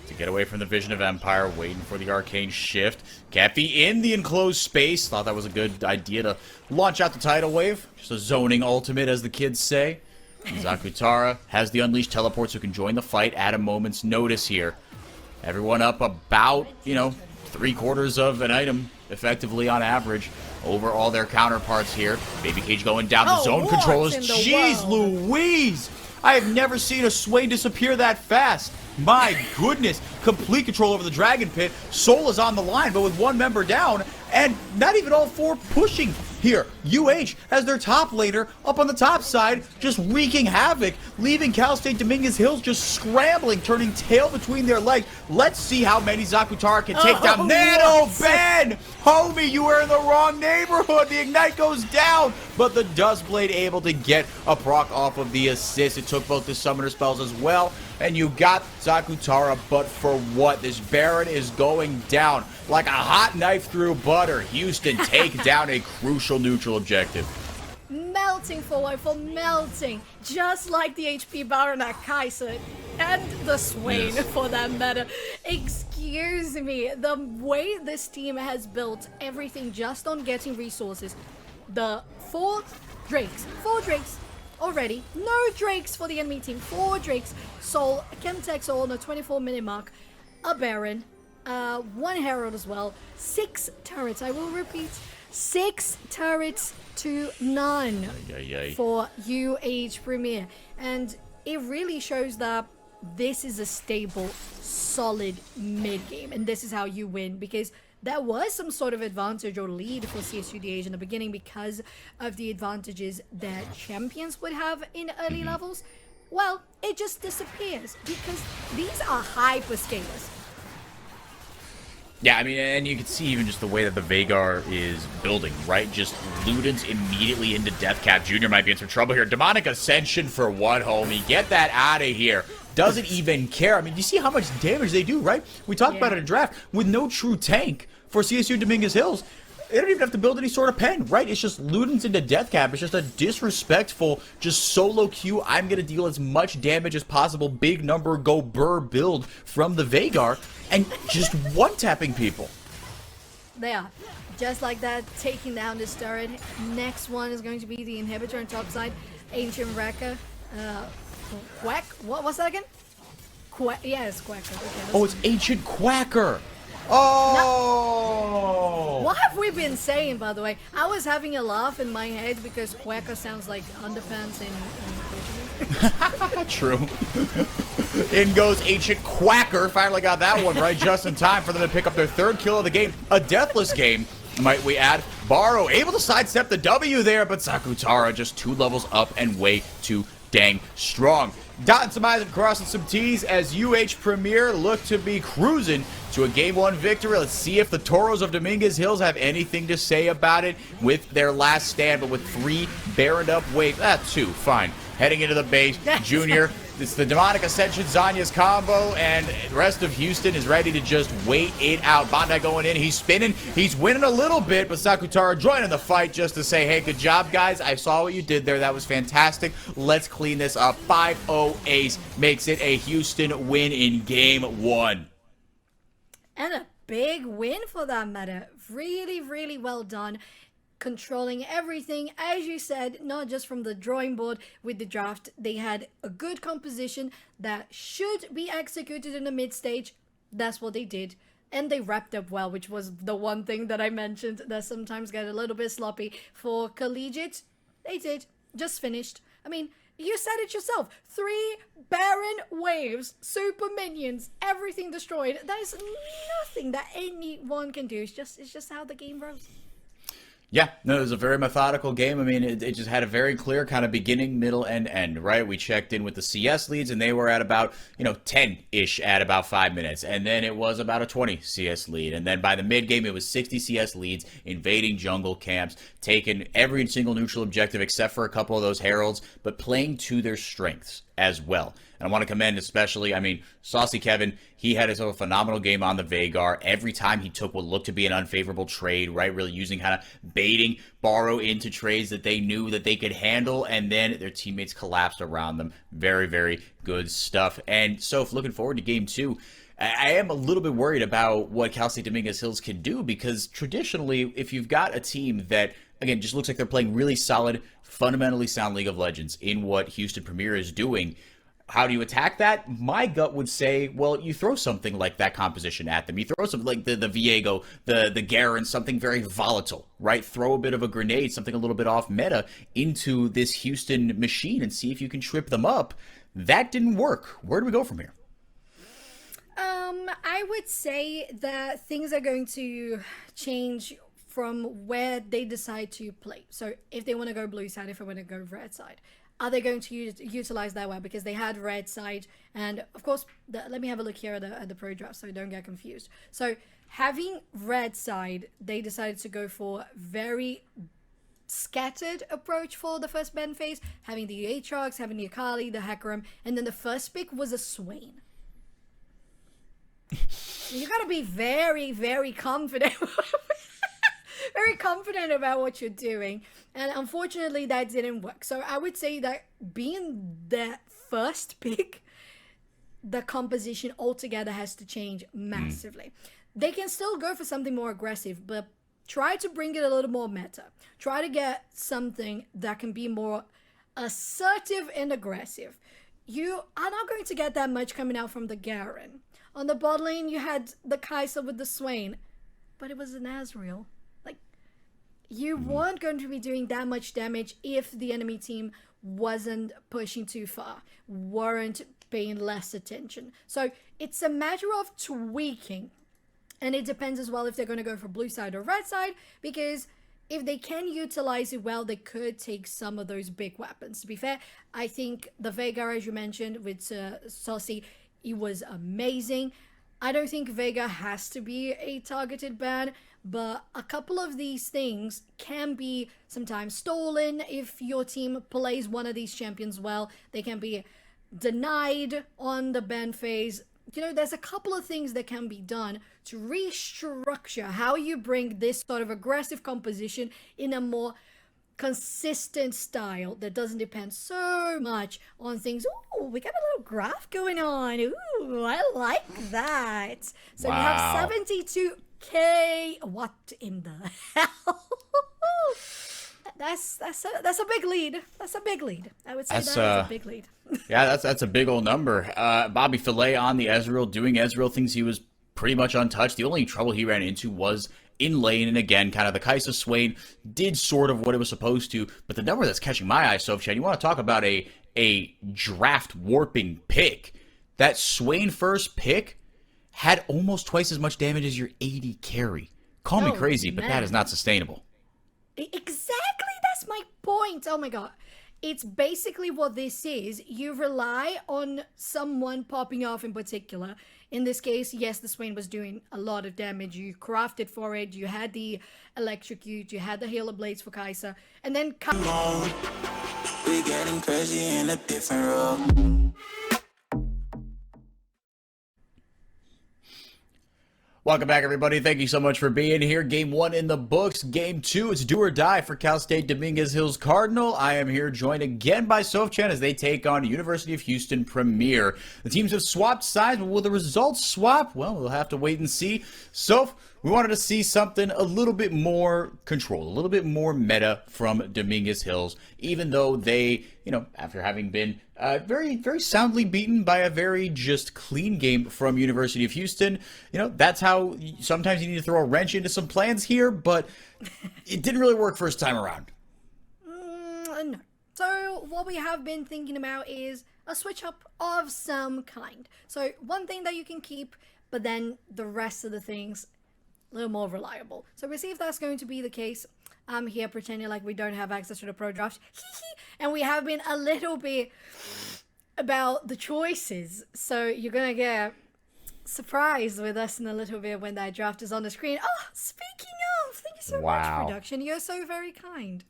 to get away from the Vision of Empire, waiting for the arcane shift. Keffy in the enclosed space. Thought that was a good idea to launch out the tidal wave. Just a zoning ultimate, as the kids say. And Zakutara has the unleashed teleports who can join the fight at a moment's notice here. Everyone up about, 3/4 of an item, effectively on average, over all their counterparts here. Baby Cage going down the zone controllers. Jeez Louise! I have never seen a Swain disappear that fast. My goodness. Complete control over the Dragon Pit. Soul is on the line, but with one member down, and not even all four pushing here. UH has their top laner up on the top side, just wreaking havoc, leaving Cal State Dominguez Hills just scrambling, turning tail between their legs. Let's see how many Zakutara can take down. Nano Ben! Homie, you were in the wrong neighborhood. The Ignite goes down, but the Duskblade able to get a proc off of the assist. It took both the summoner spells as well, and you got Zakutara, but for what? This Baron is going down like a hot knife through butter. Houston take down a crucial neutral objective.
Melting forward for melting, just like the HP Baron at Kaiser and the Swain for that matter. Excuse me, the way this team has built everything just on getting resources. The four Drakes already. No Drakes for the enemy team. 4 Drakes. Soul, Chemtech Soul on the 24-minute mark. A Baron. 1 Herald as well. 6 turrets. I will repeat. 6 turrets to none for UH Premier. And it really shows that this is a stable, solid mid-game. And this is how you win, because there was some sort of advantage or lead for CSUDH in the beginning because of the advantages that champions would have in early levels. Well, it just disappears because these are hyperscalers.
Yeah, I mean, and you can see even just the way that the Veigar is building, right? Just Ludens immediately into Deathcap. Junior might be in some trouble here. Demonic Ascension for what, homie? Get that out of here. Doesn't even care. I mean, you see how much damage they do, right? We talked about it in draft. With no true tank for CSU Dominguez Hills, they don't even have to build any sort of pen, right? It's just Ludens into Deathcap. It's just a disrespectful, just solo queue. I'm going to deal as much damage as possible. Big number, go burr build from the Veigar, and just one-tapping people.
They are. Just like that, taking down this turret. Next one is going to be the inhibitor on top side. Ancient Wrecker. Quack? What was that again? Yes, Quacker. Okay,
oh, it's Ancient Quacker. Oh!
What have we been saying, by the way? I was having a laugh in my head because Quacker sounds like underpants in Portuguese.
True. In goes Ancient Quacker. Finally got that one right just in time for them to pick up their 3rd kill of the game. A deathless game, might we add. Baro able to sidestep the W there, but Zakutara just 2 levels up and way too dang strong. Dotting some I's and crossing some T's as UH Premier look to be cruising to a Game 1 victory. Let's see if the Toros of Dominguez Hills have anything to say about it with their last stand, but with 3 Baroned up waves. 2, fine. Heading into the base, Junior. It's the Demonic Ascension Zanya's combo, and the rest of Houston is ready to just wait it out. Bondi going in, he's spinning, he's winning a little bit, but Zakutara joining the fight just to say, hey, good job, guys. I saw what you did there. That was fantastic. Let's clean this up. 5-0 ace makes it a Houston win in Game 1.
And a big win for that matter. Really, really well done. Controlling everything, as you said, not just from the drawing board with the draft. They had a good composition that should be executed in the mid stage. That's what they did, and they wrapped up well, which was the one thing that I mentioned that sometimes get a little bit sloppy for collegiate. They did, just finished. I mean, you said it yourself. 3 Baron waves, super minions, everything destroyed. There's nothing that anyone can do. It's just how the game goes.
Yeah, no, it was a very methodical game. I mean, it just had a very clear kind of beginning, middle, and end, right? We checked in with the CS leads, and they were at about, 10-ish at about 5 minutes. And then it was about a 20 CS lead. And then by the mid game, it was 60 CS leads, invading jungle camps, taking every single neutral objective except for a couple of those heralds, but playing to their strengths as well. And I want to commend especially, I mean, Saucy Kevin, he had a phenomenal game on the Veigar. Every time he took what looked to be an unfavorable trade, right? Really using kind of baiting, borrow into trades that they knew that they could handle, and then their teammates collapsed around them. Very, very good stuff. And so, looking forward to game two. I am a little bit worried about what Cal State Dominguez Hills can do, because traditionally, if you've got a team that, again, just looks like they're playing really solid, fundamentally sound League of Legends in what Houston Premier is doing, how do you attack that? My gut would say, well, you throw something like that composition at them. You throw something like the Viego, the Garen, something very volatile, right? Throw a bit of a grenade, something a little bit off meta into this Houston machine and see if you can trip them up. That didn't work. Where do we go from here?
I would say that things are going to change from where they decide to play. So if they want to go blue side, if they want to go red side, are they going to utilize that well? Because they had red side, and of course, let me have a look here at the pro draft so don't get confused. So having red side, they decided to go for very scattered approach for the first Ben phase, having the Aatrox, having the Akali, the Hecarim, and then the first pick was a Swain. You gotta be very, very confident. Very confident about what you're doing, and unfortunately that didn't work. So I would say that being that first pick, the composition altogether has to change massively. They can still go for something more aggressive, but try to bring it a little more meta. Try to get something that can be more assertive and aggressive. You are not going to get that much coming out from the Garen. On the bot lane, you had the Kai'Sa with the Swain, but it was an Azrael. You weren't going to be doing that much damage if the enemy team wasn't pushing too far, weren't paying less attention. So it's a matter of tweaking. And it depends as well if they're going to go for blue side or red side, because if they can utilize it well, they could take some of those big weapons. To be fair, I think the Veigar, as you mentioned, with Saucy, it was amazing. I don't think Veigar has to be a targeted ban, but a couple of these things can be sometimes stolen if your team plays one of these champions well. They can be denied on the ban phase. There's a couple of things that can be done to restructure how you bring this sort of aggressive composition in a more consistent style that doesn't depend so much on things. Ooh, we got a little graph going on. Ooh, I like that. So
wow.
We have 72K. What in the hell? That's a big lead. That's a big lead. I would say that's a big lead.
Yeah, that's a big old number. Bobby Filet on the Ezreal, doing Ezreal things. He was pretty much untouched. The only trouble he ran into was in lane, and again, kind of the Kai'Sa Swain did sort of what it was supposed to, but the number that's catching my eye, Sophchan, you want to talk about a draft warping pick. That Swain first pick had almost twice as much damage as your 80 carry. Call me crazy, but that is not sustainable.
Exactly, that's my point. Oh my god. It's basically what this is. You rely on someone popping off in particular. In this case, yes, the Swain was doing a lot of damage. You crafted for it. You had the Electrocute. You had the Healer Blades for Kai'Sa. And then...
We're getting crazy in a different role.
Welcome back, everybody. Thank you so much for being here. Game 1 in the books. Game 2, it's do or die for Cal State Dominguez Hills Cardinal. I am here joined again by Sophchan as they take on University of Houston Premier. The teams have swapped sides, but will the results swap? Well, we'll have to wait and see. Soph, we wanted to see something a little bit more control, a little bit more meta from Dominguez Hills, even though they, after having been very, very soundly beaten by a very just clean game from University of Houston, that's how sometimes you need to throw a wrench into some plans here, but it didn't really work first time around.
No. So what we have been thinking about is a switch up of some kind. So one thing that you can keep, but then the rest of the things a little more reliable. So we'll see if that's going to be the case. I'm here pretending like we don't have access to the pro draft. And we have been a little bit about the choices. So you're going to get surprised with us in a little bit when that draft is on the screen. Oh, speaking of, thank you so much, production. You're so very kind.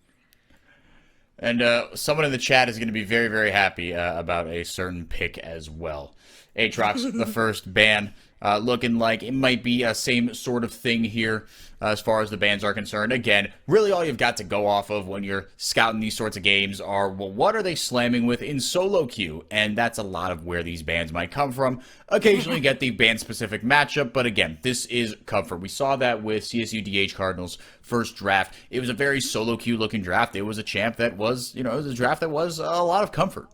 And someone in the chat is going to be very, very happy about a certain pick as well. Aatrox, the first ban, looking like it might be a same sort of thing here as far as the bans are concerned. Again, really all you've got to go off of when you're scouting these sorts of games are, well, what are they slamming with in solo queue? And that's a lot of where these bans might come from. Occasionally get the ban-specific matchup, but again, this is comfort. We saw that with CSUDH Cardinals' first draft. It was a very solo queue-looking draft. It was a champ that was, it was a draft that was a lot of comfort.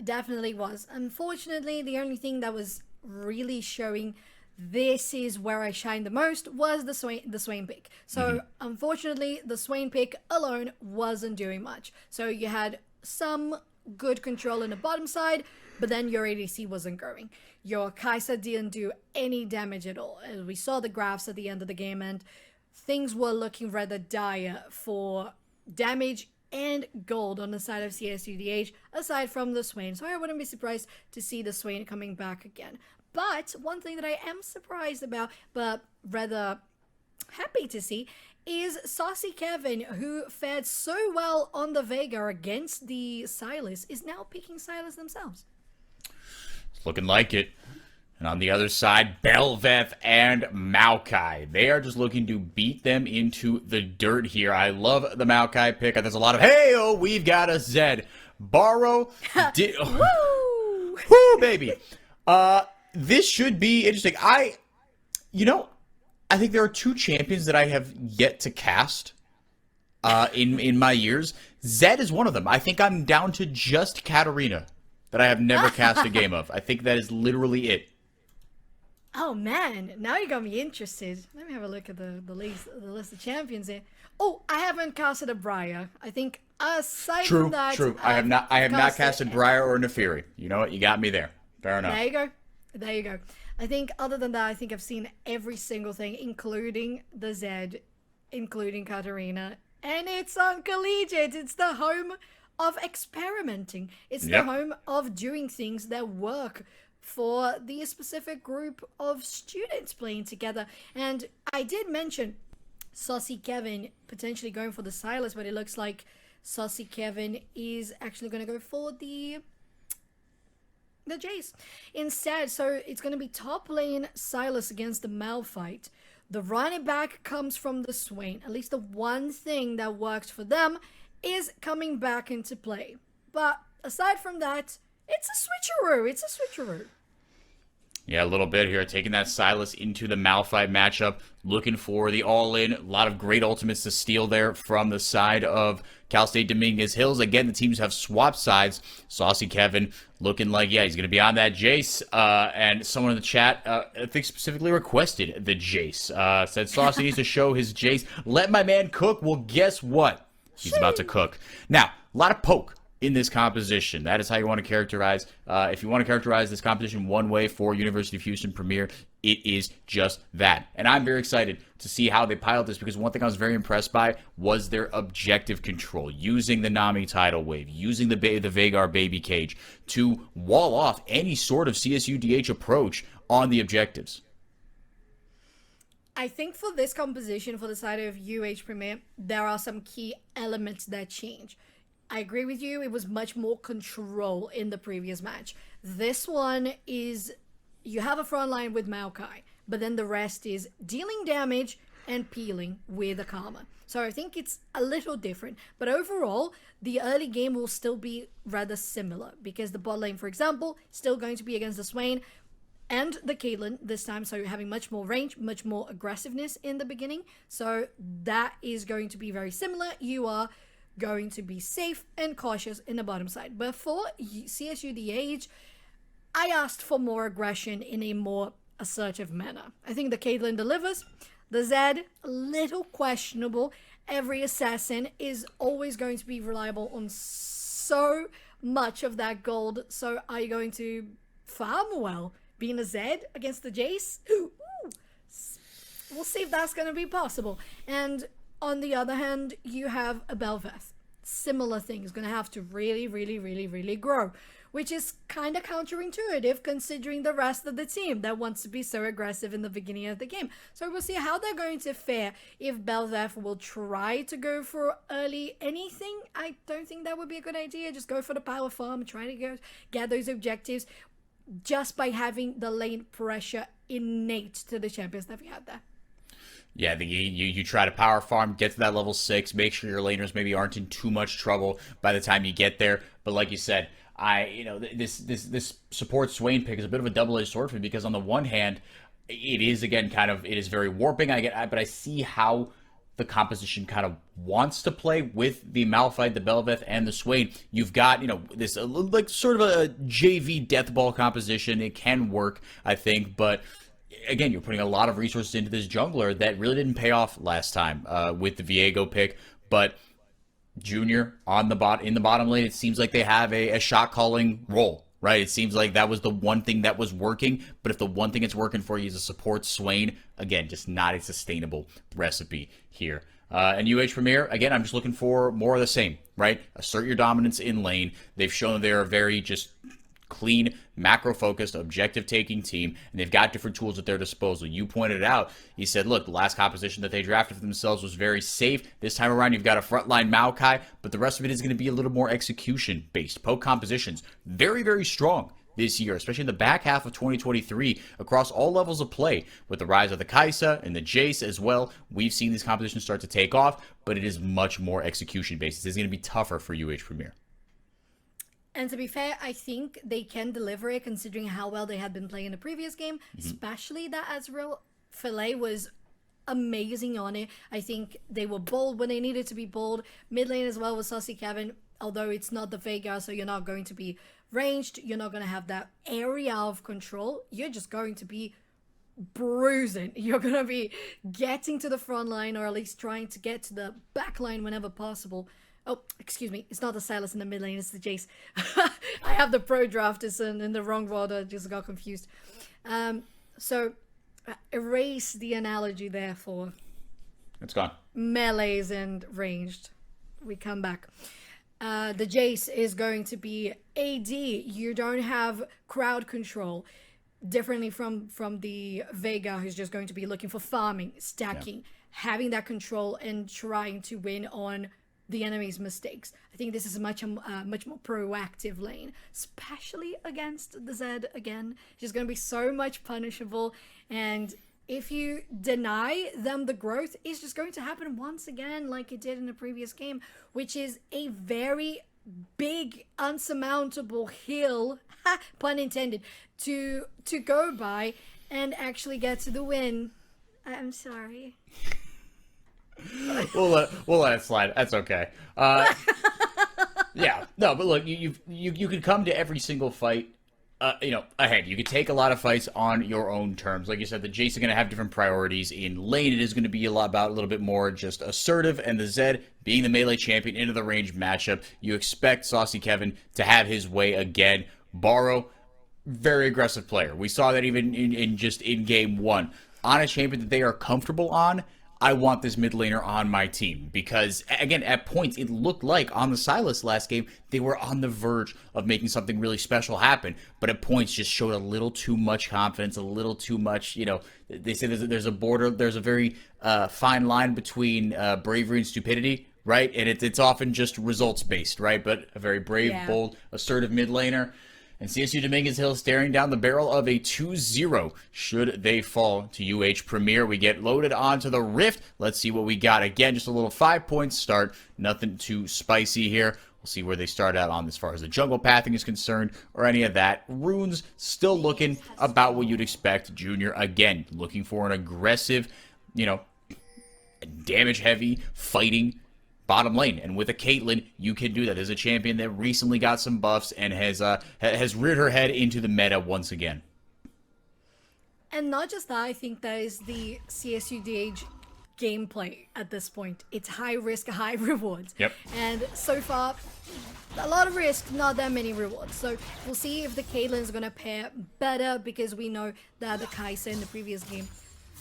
Definitely was. Unfortunately, the only thing that was really showing this is where I shine the most was the Swain pick. So unfortunately, the Swain pick alone wasn't doing much. So you had some good control in the bottom side, but then your ADC wasn't growing. Your Kai'Sa didn't do any damage at all. As we saw the graphs at the end of the game, and things were looking rather dire for damage and gold on the side of CSUDH, aside from the Swain. So I wouldn't be surprised to see the Swain coming back again. But one thing that I am surprised about, but rather happy to see, is Saucy Kevin, who fared so well on the Veigar against the Sylas, is now picking Sylas themselves.
It's looking like it. And on the other side, Bel'Veth and Maokai. They are just looking to beat them into the dirt here. I love the Maokai pick. There's a lot of, hey-oh, we've got a Zed. Borrow.
Woo!
Woo, baby. This should be interesting. I think there are two champions that I have yet to cast in my years. Zed is one of them. I think I'm down to just Katarina that I have never cast a game of. I think that is literally it.
Oh man, now you got me interested. Let me have a look at the list of champions here. Oh, I haven't casted a Briar. I think aside from that,
True. I have not casted Briar or Neferi. You know what? You got me there. Fair enough.
There you go. I think other than that, I think I've seen every single thing, including the Zed, including Katarina, and it's on Collegiate. It's the home of experimenting. It's the home of doing things that work for the specific group of students playing together. And I did mention Saucy Kevin potentially going for the Sylas, but it looks like Saucy Kevin is actually going to go for the Jace instead. So it's going to be top lane Sylas against the Malphite. The running back comes from the Swain. At least the one thing that works for them is coming back into play. But aside from that, it's a switcheroo.
Yeah, a little bit here. Taking that Sylas into the Malphite matchup. Looking for the all-in. A lot of great ultimates to steal there from the side of Cal State Dominguez Hills. Again, the teams have swapped sides. Saucy Kevin looking like, he's going to be on that Jace. And someone in the chat, I think specifically requested the Jace. Said Saucy needs to show his Jace. Let my man cook. Well, guess what? He's about to cook. Now, a lot of poke in this composition. That is how you want to characterize. If you want to characterize this composition one way for University of Houston Premier, it is just that. And I'm very excited to see how they pilot this, because one thing I was very impressed by was their objective control, using the Nami tidal wave, using the Veigar baby cage to wall off any sort of CSUDH approach on the objectives.
I think for this composition, for the side of UH Premier, there are some key elements that change. I agree with you. It was much more control in the previous match. This one is, you have a front line with Maokai, but then the rest is dealing damage and peeling with a Karma. So I think it's a little different. But overall, the early game will still be rather similar, because the bot lane, for example, still going to be against the Swain and the Caitlyn this time. So you're having much more range, much more aggressiveness in the beginning. So that is going to be very similar. You are going to be safe and cautious in the bottom side. But for CSUDH, I asked for more aggression in a more assertive manner. I think the Caitlyn delivers. The Zed, a little questionable. Every assassin is always going to be reliable on so much of that gold. So are you going to farm well being a Zed against the Jace? Ooh. we'll see if that's going to be possible. And on the other hand, you have a Bel'Veth. Similar thing is going to have to really, really, really, really grow, which is kind of counterintuitive considering the rest of the team that wants to be so aggressive in the beginning of the game. So we'll see how they're going to fare if Bel'Veth will try to go for early anything. I don't think that would be a good idea. Just go for the power farm, try to get those objectives just by having the lane pressure innate to the champions that we had there.
Yeah, you try to power farm, get to that level 6, make sure your laners maybe aren't in too much trouble by the time you get there. But like you said, this support Swain pick is a bit of a double-edged sword for me, because on the one hand, it is again it is very warping. But I see how the composition kind of wants to play with the Malphite, the Bel'Veth, and the Swain. You've got this like sort of a JV deathball composition. It can work, I think, but again, you're putting a lot of resources into this jungler that really didn't pay off last time with the Viego pick. But Junior in the bottom lane, it seems like they have a shot calling role, right? It seems like that was the one thing that was working. But if the one thing that's working for you is a support Swain, again, just not a sustainable recipe here. And Premier, again, I'm just looking for more of the same, right? Assert your dominance in lane. They've shown they're a very just clean, macro-focused, objective-taking team, and they've got different tools at their disposal. You pointed it out. You said, look, the last composition that they drafted for themselves was very safe. This time around, you've got a frontline Maokai, but the rest of it is going to be a little more execution-based. Poke compositions, very, very strong this year, especially in the back half of 2023, across all levels of play. With the rise of the Kai'Sa and the Jace as well, we've seen these compositions start to take off, but it is much more execution-based. It's going to be tougher for Premier.
And to be fair, I think they can deliver it considering how well they had been playing in the previous game, especially that Ezreal Filet was amazing on it. I think they were bold when they needed to be bold. Mid lane as well with Saucy Kevin, although it's not the Veigar, so you're not going to be ranged. You're not going to have that area of control. You're just going to be bruising. You're going to be getting to the front line, or at least trying to get to the back line whenever possible. Oh, excuse me. It's not the Silas in the mid lane. It's the Jace. I have the pro draft in the wrong order. Just got confused. So erase the analogy there for
it's gone.
Melees and ranged. We come back. The Jace is going to be AD. You don't have crowd control. Differently from the Veigar, who's just going to be looking for farming, stacking, having that control and trying to win on the enemy's mistakes. I think this is a much more proactive lane, especially against the Zed again. It's just going to be so much punishable, and if you deny them the growth, it's just going to happen once again like it did in the previous game, which is a very big, unsurmountable hill, pun intended, to go by and actually get to the win. I'm sorry.
We'll let it slide. That's okay. Yeah, no, but look, you could come to every single fight, ahead. You could take a lot of fights on your own terms. Like you said, the Jace are going to have different priorities. In lane, it is going to be a little bit more just assertive, and the Zed, being the melee champion into the range matchup, you expect Saucy Kevin to have his way again. Borrow, very aggressive player. We saw that even in game 1. On a champion that they are comfortable on, I want this mid laner on my team, because, again, at points, it looked like on the Sylas last game, they were on the verge of making something really special happen, but at points just showed a little too much confidence, a little too much, they say there's a border, there's a very fine line between bravery and stupidity, right? And it's often just results-based, right? But a very brave, bold, assertive mid laner. And CSU Dominguez Hill staring down the barrel of a 2-0 should they fall to Premier. We get loaded onto the Rift. Let's see what we got. Again, just a little 5-point start. Nothing too spicy here. We'll see where they start out on as far as the jungle pathing is concerned or any of that. Runes still looking about what you'd expect. Junior, again, looking for an aggressive, damage-heavy, fighting bottom lane, and with a Caitlyn, you can do that. There's a champion that recently got some buffs and has reared her head into the meta once again.
And not just that, I think that is the CSUDH gameplay at this point. It's high risk, high rewards.
Yep.
And so far, a lot of risk, not that many rewards. So we'll see if the Caitlyn's going to pair better, because we know that the Kai'Sa in the previous game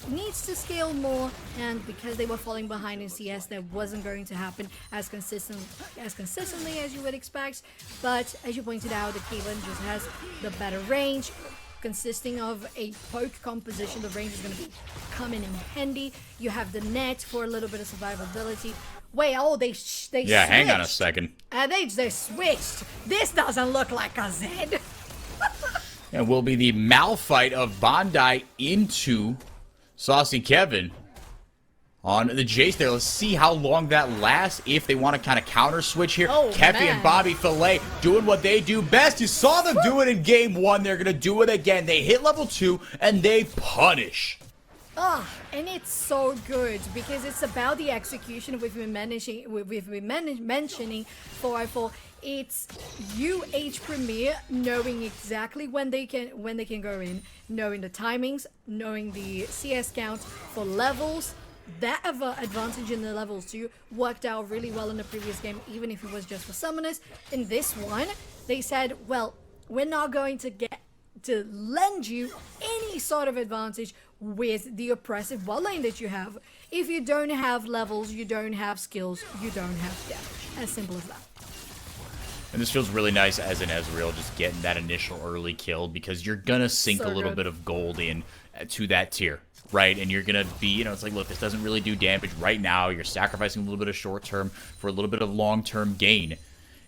needs to scale more, and because they were falling behind in CS, that wasn't going to happen as consistently as you would expect. But as you pointed out, the Caitlyn just has the better range. Consisting of a poke composition, the range is going to be coming in handy. You have the net for a little bit of survivability. Wait, oh, they
Yeah,
switched.
hang on a second.
They switched. This doesn't look like a Zed.
And will be the Malphite of Bondi into Saucy Kevin on the Jace there. Let's see how long that lasts, if they want to kind of counter switch here.
Oh,
Keffy
man.
and Bobby Filet doing what they do best. You saw them do it in game 1. They're going to do it again. They hit level 2 and they punish.
And it's so good because it's about the execution we've been mentioning 4i4. It's UH Premier knowing exactly when they can go in, knowing the timings, knowing the CS count for levels. That advantage in the levels too worked out really well in the previous game, even if it was just for summoners. In this one, they said, well, we're not going to lend you any sort of advantage with the oppressive bot lane that you have. If you don't have levels, you don't have skills, you don't have damage. As simple as that.
And this feels really nice as an Ezreal, just getting that initial early kill, because you're going to sink
So
a little
good.
bit of gold in to that tier, right? And you're going to be, you know, it's like, look, this doesn't really do damage right now. You're sacrificing a little bit of short term for a little bit of long term gain.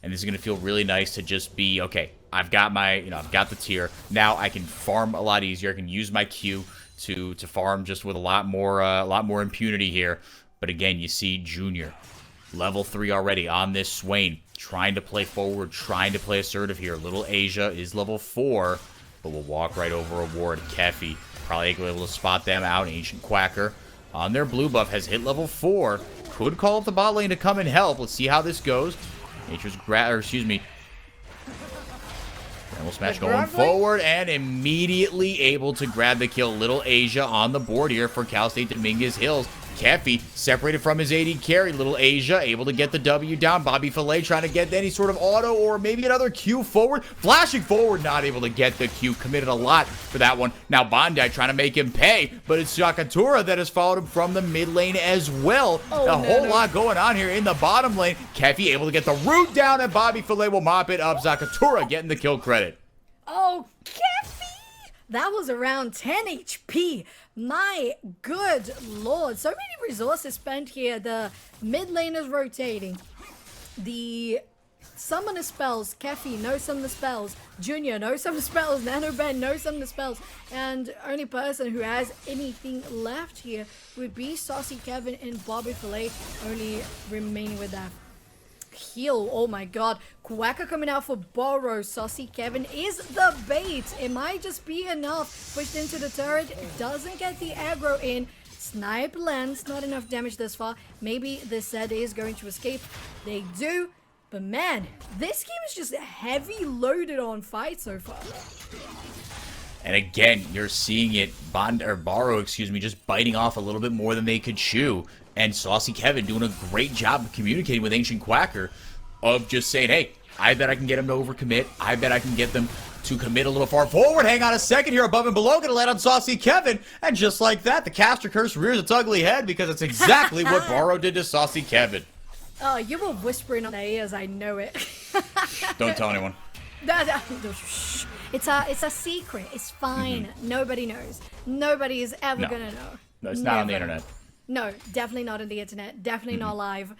And this is going to feel really nice to just be, okay, I've got my, you know, I've got the tier. Now I can farm a lot easier. I can use my Q to farm just with a lot more impunity here. But again, you see Junior, level 3 already on this Swain, trying to play forward, trying to play assertive here. Little Asia is level 4, but will walk right over a ward. Keffy probably able to spot them out. Ancient Quacker on their blue buff has hit level 4. Could call up the bot lane to come and help. Let's see how this goes. Nature's Primal Smash going forward and immediately able to grab the kill. Little Asia on the board here for Cal State Dominguez Hills. Keffy separated from his AD carry. Little Asia able to get the W down. Bobby Filet trying to get any sort of auto or maybe another Q forward. Flashing forward, not able to get the Q. Committed a lot for that one. Now Bondi trying to make him pay, but it's Shakatura that has followed him from the mid lane as well. A whole lot going on here in the bottom lane. Keffy able to get the root down, and Bobby Filet will mop it up. Zakatura getting the kill credit.
Oh, Keffy! That was around 10 HP. My good lord. So many resources spent here. The mid lane is rotating. The summoner spells. Keffy knows some of the spells. Junior knows some of the spells. Nano Ben knows some of the spells. And only person who has anything left here would be Saucy Kevin and Bobby Filet, only remaining with that heal. Oh my god. Quacker coming out for Borrow. Saucy Kevin is the bait. It might just be enough. Pushed into the turret. Doesn't get the aggro in. Snipe lands. Not enough damage thus far. Maybe this Zed is going to escape. They do. But man, this game is just heavy loaded on fight so far.
And again, you're seeing it, Borrow, just biting off a little bit more than they could chew. And Saucy Kevin doing a great job of communicating with Ancient Quacker of just saying, hey, I bet I can get them to overcommit. I bet I can get them to commit a little far forward. Hang on a second here, above and below, gonna land on Saucy Kevin. And just like that, the caster curse rears its ugly head, because it's exactly what Borrow did to Saucy Kevin.
Oh, you were whispering on their ears, I know it.
Don't tell anyone.
It's a secret. It's fine. Nobody knows. Nobody is ever gonna know.
No, it's not on the internet.
No, definitely not on the internet. Definitely not live.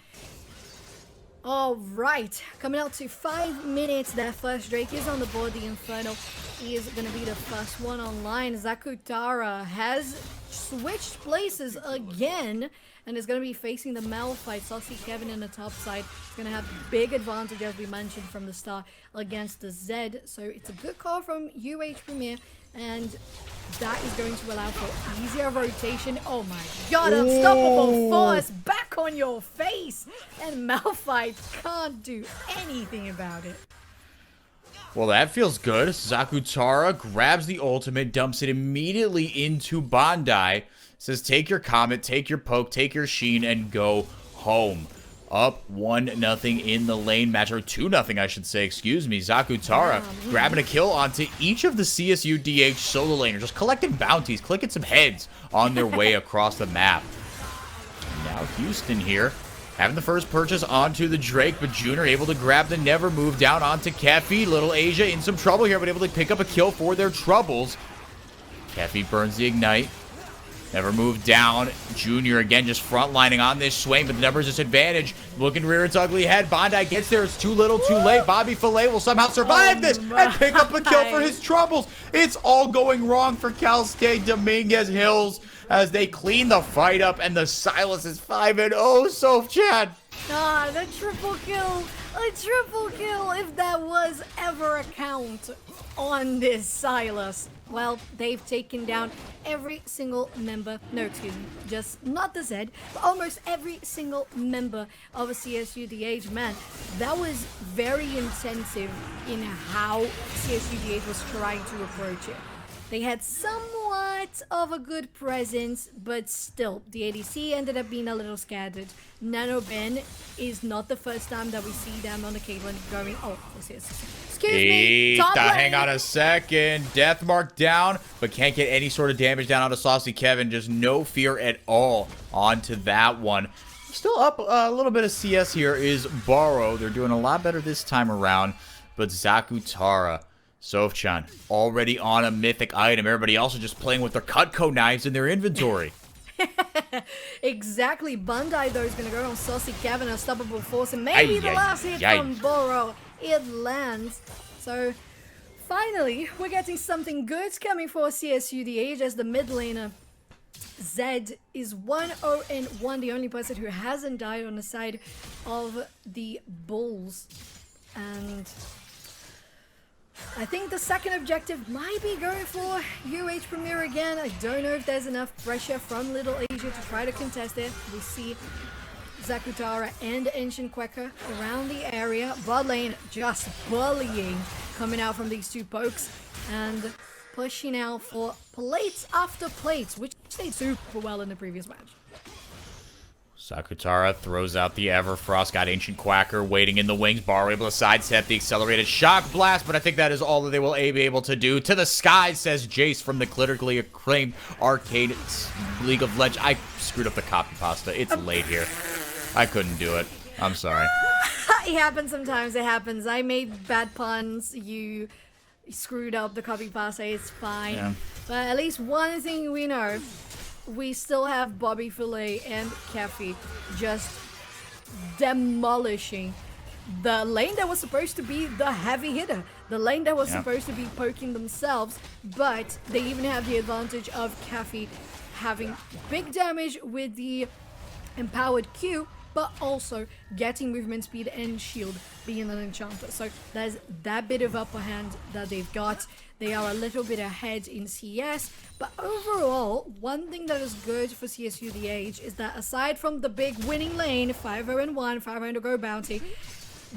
All right, coming out to 5 minutes. That first Drake is on the board. The Inferno is going to be the first one online. Zakutara has switched places again and is going to be facing the Malphite. Saucy Kevin in the top side. He's going to have big advantage, as we mentioned from the start, against the Zed. So it's a good call from UH Premier, and that is going to allow for easier rotation. Oh my god, unstoppable force back on your face, and Malphite can't do anything about it.
Well, that feels good. Zakutara grabs the ultimate, dumps it immediately into Bondi. Says, take your Comet, take your Poke, take your Sheen, and go home. up 1-0 in the lane match, or 2-0, I should say, excuse me. Zakutara grabbing a kill onto each of the CSUDH solo laners, just collecting bounties, clicking some heads on their way across the map. And now Houston here, having the first purchase onto the Drake, but Junior able to grab the Never move down onto Kefi. Little Asia in some trouble here, but able to pick up a kill for their troubles. Kefi burns the Ignite. Never move down. Junior again just frontlining on this Swain, but the numbers disadvantage. Looking to rear its ugly head. Bondi gets there. It's too little, too late. Bobby Filet will somehow survive this and pick up a kill for his troubles. It's all going wrong for Cal State Dominguez Hills as they clean the fight up, and the Silas is 5-0. Sophchan.
Ah, the triple kill. A triple kill, if that was ever a count on this Silas. Well, they've taken down every single member, no, excuse me, just not the Zed, but almost every single member of a CSUDH. Man, that was very intensive in how CSUDH was trying to approach it. They had somewhat of a good presence, but still, the ADC ended up being a little scattered. Nano Ben is not the first time that we see them on the Caitlyn going, oh, this is, excuse me, top lane.
Hang on a second. Death mark down, but can't get any sort of damage down onto Saucy Kevin. Just no fear at all onto that one. Still up a little bit of CS here is Borrow. They're doing a lot better this time around, but Zakutara, Sophchan already on a mythic item. Everybody else is just playing with their Cutco knives in their inventory.
Exactly. Bondi, though, is going to go on Saucy Kevin, Unstoppable Force, and maybe the last hit from Borrow. It lands. So, finally, we're getting something good coming for CSUDH as the mid laner Zed is 1-0-1, the only person who hasn't died on the side of the Bulls. And I think the second objective might be going for UH Premier again. I don't know if there's enough pressure from Little Asia to try to contest it. We see Zakutara and Ancient Quacker around the area. Bot lane just bullying coming out from these two pokes and pushing out for plates after plates, which they did super well in the previous match.
Zakutara throws out the Everfrost, got Ancient Quacker waiting in the wings. Bar able to sidestep the accelerated shock blast, but I think that is all that they will be able to do. To the skies, says Jace from the critically acclaimed arcade League of Legends. I screwed up the copy pasta. It's late here. I couldn't do it. I'm sorry.
It happens sometimes. It happens. I made bad puns. You screwed up the copy pasta. It's fine. Yeah. But at least one thing we know. We still have Bobby Filet and Kefi just demolishing the lane that was supposed to be the heavy hitter, the lane that was supposed to be poking themselves, but they even have the advantage of Kefi having big damage with the empowered Q, but also getting movement speed and shield being an enchanter. So there's that bit of upper hand that they've got. They are a little bit ahead in CS, but overall, one thing that is good for CSUDH is that aside from the big winning lane, 5-0-1, 5 to go bounty,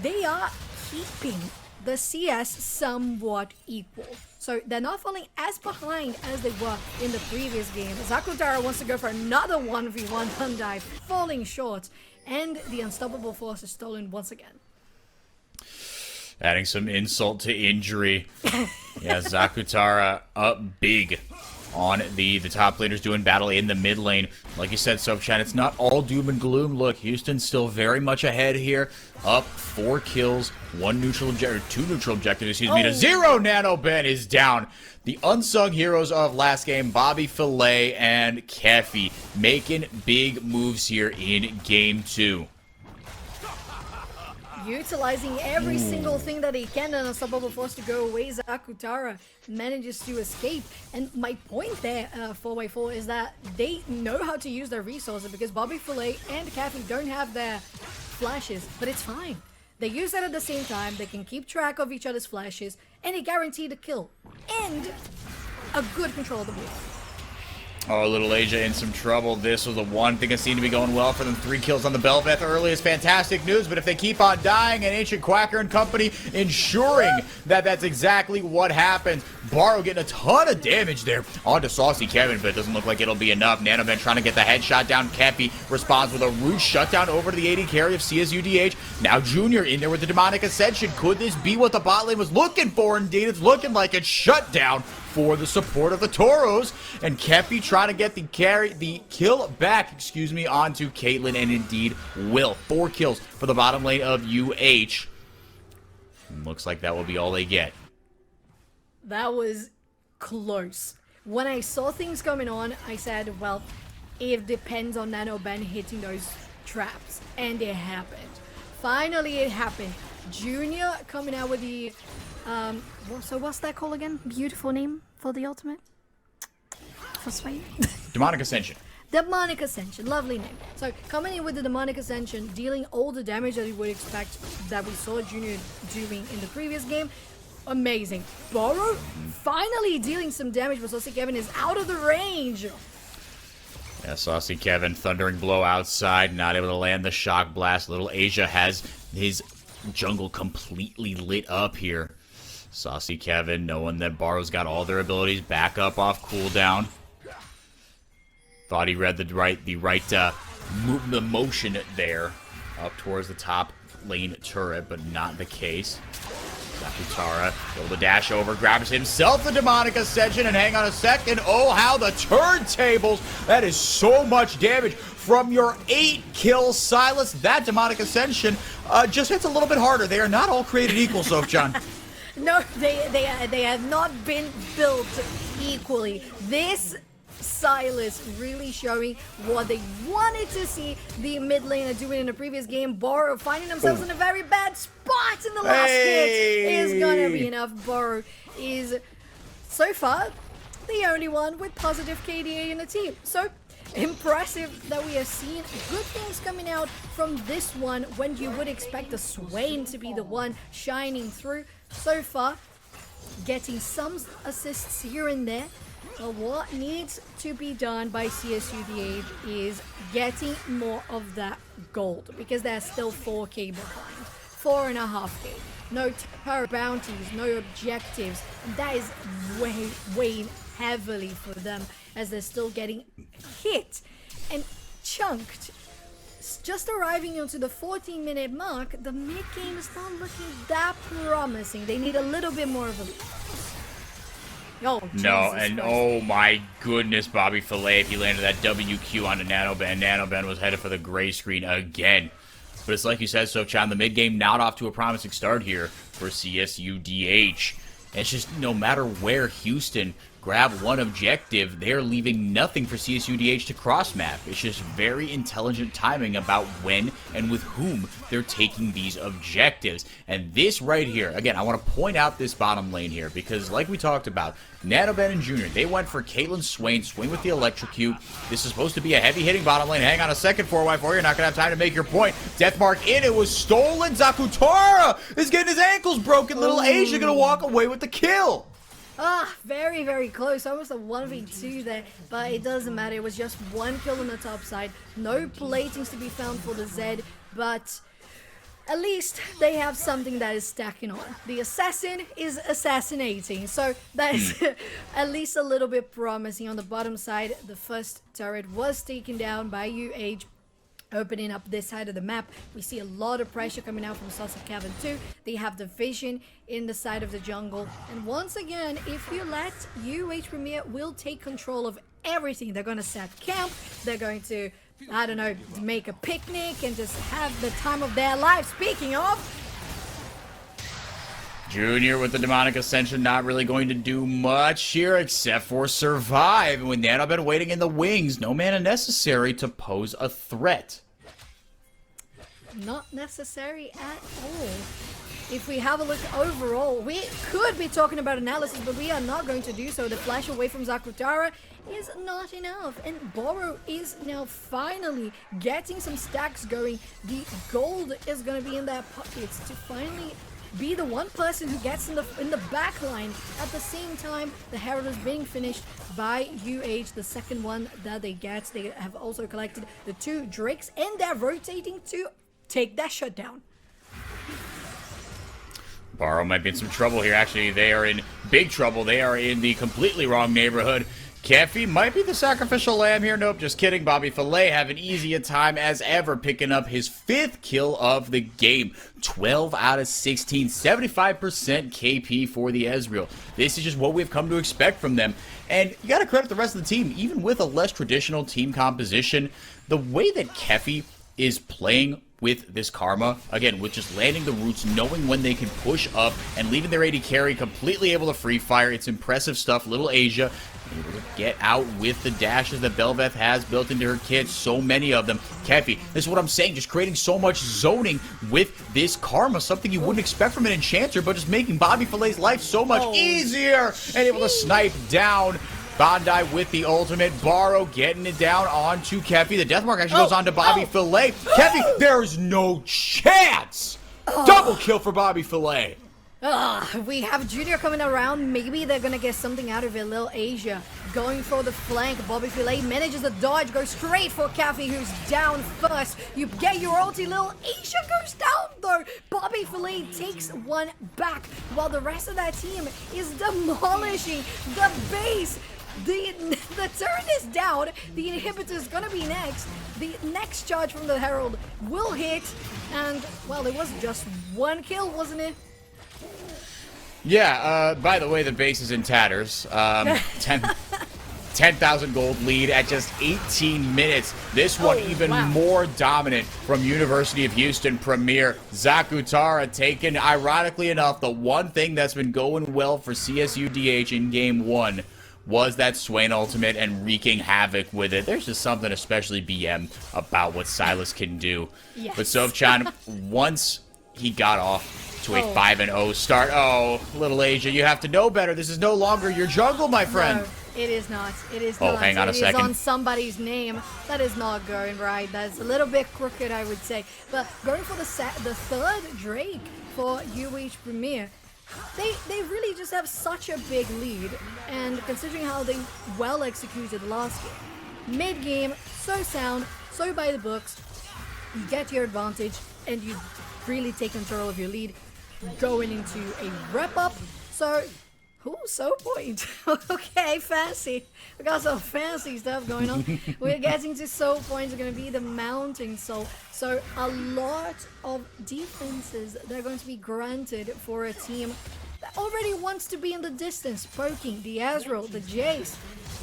they are keeping the CS somewhat equal. So they're not falling as behind as they were in the previous game. Zakutara wants to go for another 1v1 undive, falling short, and the Unstoppable Force is stolen once again.
Adding some insult to injury. Yeah, Zakutara up big on the top laners doing battle in the mid lane. Like you said, Sophchan, it's not all doom and gloom. Look, Houston's still very much ahead here. Up 4 kills, 1 neutral objective, 2 neutral objectives, excuse me, to 0. Nano Ben is down. The unsung heroes of last game, Bobby Filet and Kefi, making big moves here in game 2.
Utilizing every single thing that he can, and Unstoppable Force to go away, Zakutara manages to escape. And my point there, 4x4, is that they know how to use their resources, because Bobby Filet and Kefi don't have their flashes, but it's fine. They use that at the same time, they can keep track of each other's flashes, and they guarantee the kill. And a good control of the board.
Oh, Little Asia in some trouble. This was the one thing that seemed to be going well for them. 3 kills on the Belveth early is fantastic news, but if they keep on dying, and Ancient Quacker and company ensuring that that's exactly what happens. Borrow getting a ton of damage there onto Saucy Kevin, but it doesn't look like it'll be enough. Nanoben trying to get the headshot down. Kepi responds with a root shutdown over to the AD carry of CSUDH. Now Junior in there with the Demonic Ascension. Could this be what the bot lane was looking for? Indeed, it's looking like it's shut down for the support of the Toros. And Kepi trying to get the kill back, onto Caitlyn, and indeed will. 4 kills for the bottom lane of UH. Looks like that will be all they get.
That was close. When I saw things coming on, I said, well, it depends on Nanoben hitting those traps. And it happened. Finally, it happened. Junior coming out with the... so what's that called again? Beautiful name for the ultimate? For Swain?
Demonic Ascension.
Demonic Ascension, lovely name. So coming in with the Demonic Ascension, dealing all the damage that you would expect that we saw Junior doing in the previous game. Amazing. Borrow finally dealing some damage, but Saucy Kevin is out of the range.
Yeah, Saucy Kevin, thundering blow outside, not able to land the shock blast. Little Asia has his jungle completely lit up here. Saucy Kevin, knowing that Borrow's got all their abilities back up off cooldown. Thought he read the motion there up towards the top lane turret, but not the case. Zakutara, able to dash over, grabs himself the Demonic Ascension, and hang on a second. Oh, how the turntables! That is so much damage from your 8-kill Silas. That Demonic Ascension just hits a little bit harder. They are not all created equal, Sophchan.
No, they have not been built equally. This Silas really showing what they wanted to see the mid laner doing in the previous game. Borrow finding themselves in a very bad spot in the last hit is gonna be enough. Borrow is so far the only one with positive KDA in the team. So impressive that we are seeing good things coming out from this one when you would expect the Swain to be the one shining through. So far, getting some assists here and there. But what needs to be done by CSUDH is getting more of that gold, because they're still 4k behind, 4.5k. No terror bounties, no objectives. And that is weighing heavily for them as they're still getting hit and chunked. Just arriving onto the 14-minute mark, the mid game is not looking that promising. They need a little bit more of a lead. Oh,
no,
Jesus
and
Christ.
oh my goodness, Bobby Filet, if he landed that WQ onto Nanoben. Nanoben was headed for the gray screen again. But it's like you said, Sophchan, the mid game not off to a promising start here for CSUDH. And it's just no matter where Houston grab one objective, they're leaving nothing for CSUDH to cross map. It's just very intelligent timing about when and with whom they're taking these objectives. And this right here, again, I want to point out this bottom lane here, because like we talked about, Nanoben and Junior, they went for Caitlyn Swain with the electrocute. This is supposed to be a heavy hitting bottom lane. Hang on a second, 4x4, you're not going to have time to make your point. Deathmark in, it was stolen. Zakutara is getting his ankles broken. Little Asia going to walk away with the kill.
Ah, very, very close. Almost a 1v2 there, but it doesn't matter. It was just 1 kill on the top side. No platings to be found for the Zed, but at least they have something that is stacking on. The assassin is assassinating, so that is at least a little bit promising. On the bottom side, the first turret was taken down by UH. Opening up this side of the map, we see a lot of pressure coming out from Saucy Kevin too. They have the vision in the side of the jungle, and once again, if you let UH Premier will take control of everything. They're going to set camp, they're going to, I don't know, make a picnic and just have the time of their lives. Speaking of,
Junior with the Demonic Ascension not really going to do much here except for survive. And with Nanoben waiting in the wings, no mana necessary to pose a threat.
not necessary at all. If we have a look overall, we could be talking about analysis, but we are not going to do so. The flash away from Zakutara is not enough, and Borrow is now finally getting some stacks going. The gold is going to be in their pockets to finally be the one person who gets in the back line. At the same time, the Herald is being finished by UH, the second one that they get. They have also collected the 2 Drakes, and they're rotating to take that shutdown.
Barrow might be in some trouble here. Actually, they are in big trouble. They are in the completely wrong neighborhood. Keffy might be the sacrificial lamb here. Nope, just kidding. Bobby Filet having easy a time as ever, picking up his 5th kill of the game. 12 out of 16, 75% KP for the Ezreal. This is just what we've come to expect from them. And you got to credit the rest of the team. Even with a less traditional team composition, the way that Keffy is playing with this Karma, again, with just landing the roots, knowing when they can push up, and leaving their AD carry completely able to free fire. It's impressive stuff. Little Asia able to get out with the dashes that Belveth has built into her kit. So many of them. Keffy, this is what I'm saying, just creating so much zoning with this Karma, something you wouldn't expect from an Enchanter, but just making Bobby Filet's life so much easier, and able to snipe down Bondi with the ultimate. Barrow getting it down onto Keffy. The deathmark actually goes on to Bobby Filet. Keffy, there's no chance! Double kill for Bobby Filet.
We have Junior coming around. Maybe they're gonna get something out of it. Lil Asia going for the flank. Bobby Filet manages the dodge, goes straight for Keffy, who's down first. You get your ulti. Lil Asia goes down though. Bobby Filet takes one back while the rest of that team is demolishing the base. The turret is down. The inhibitor is gonna be next. The next charge from the Herald will hit. And, well, it was just one kill, wasn't it?
Yeah, by the way, the base is in tatters. 10,000 gold lead at just 18 minutes. This one even more dominant from University of Houston Premier. Zakutara taken, ironically enough, the one thing that's been going well for CSUDH in Game 1 was that Swain ultimate and wreaking havoc with it. There's just something especially BM about what Silas can do.
Yes.
But Sophchan, once he got off to a 5-0 start. Oh, Little Asia, you have to know better. This is no longer your jungle, my friend.
No, it is not. It is not.
Hang on a second.
It is on somebody's name. That is not going right. That's a little bit crooked, I would say. But going for the third Drake for UH Premier, they really just have such a big lead. And considering how they well executed last game, mid-game, so sound, so by the books, you get your advantage, and you really take control of your lead going into a wrap-up. So, so point. Okay, fancy. We got some fancy stuff going on. We're getting to so points. Are going to be the mounting soul. So a lot of defenses that are going to be granted for a team that already wants to be in the distance, poking the Ezreal, the Jace.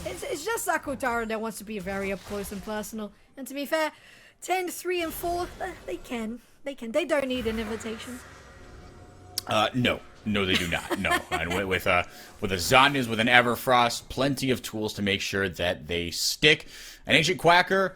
It's just Zakutara that wants to be very up close and personal. And to be fair, 10, 3, and 4, they can. They don't need an invitation.
No, they do not. No, and with a Zanyas, with an Everfrost, plenty of tools to make sure that they stick. An Ancient Quacker,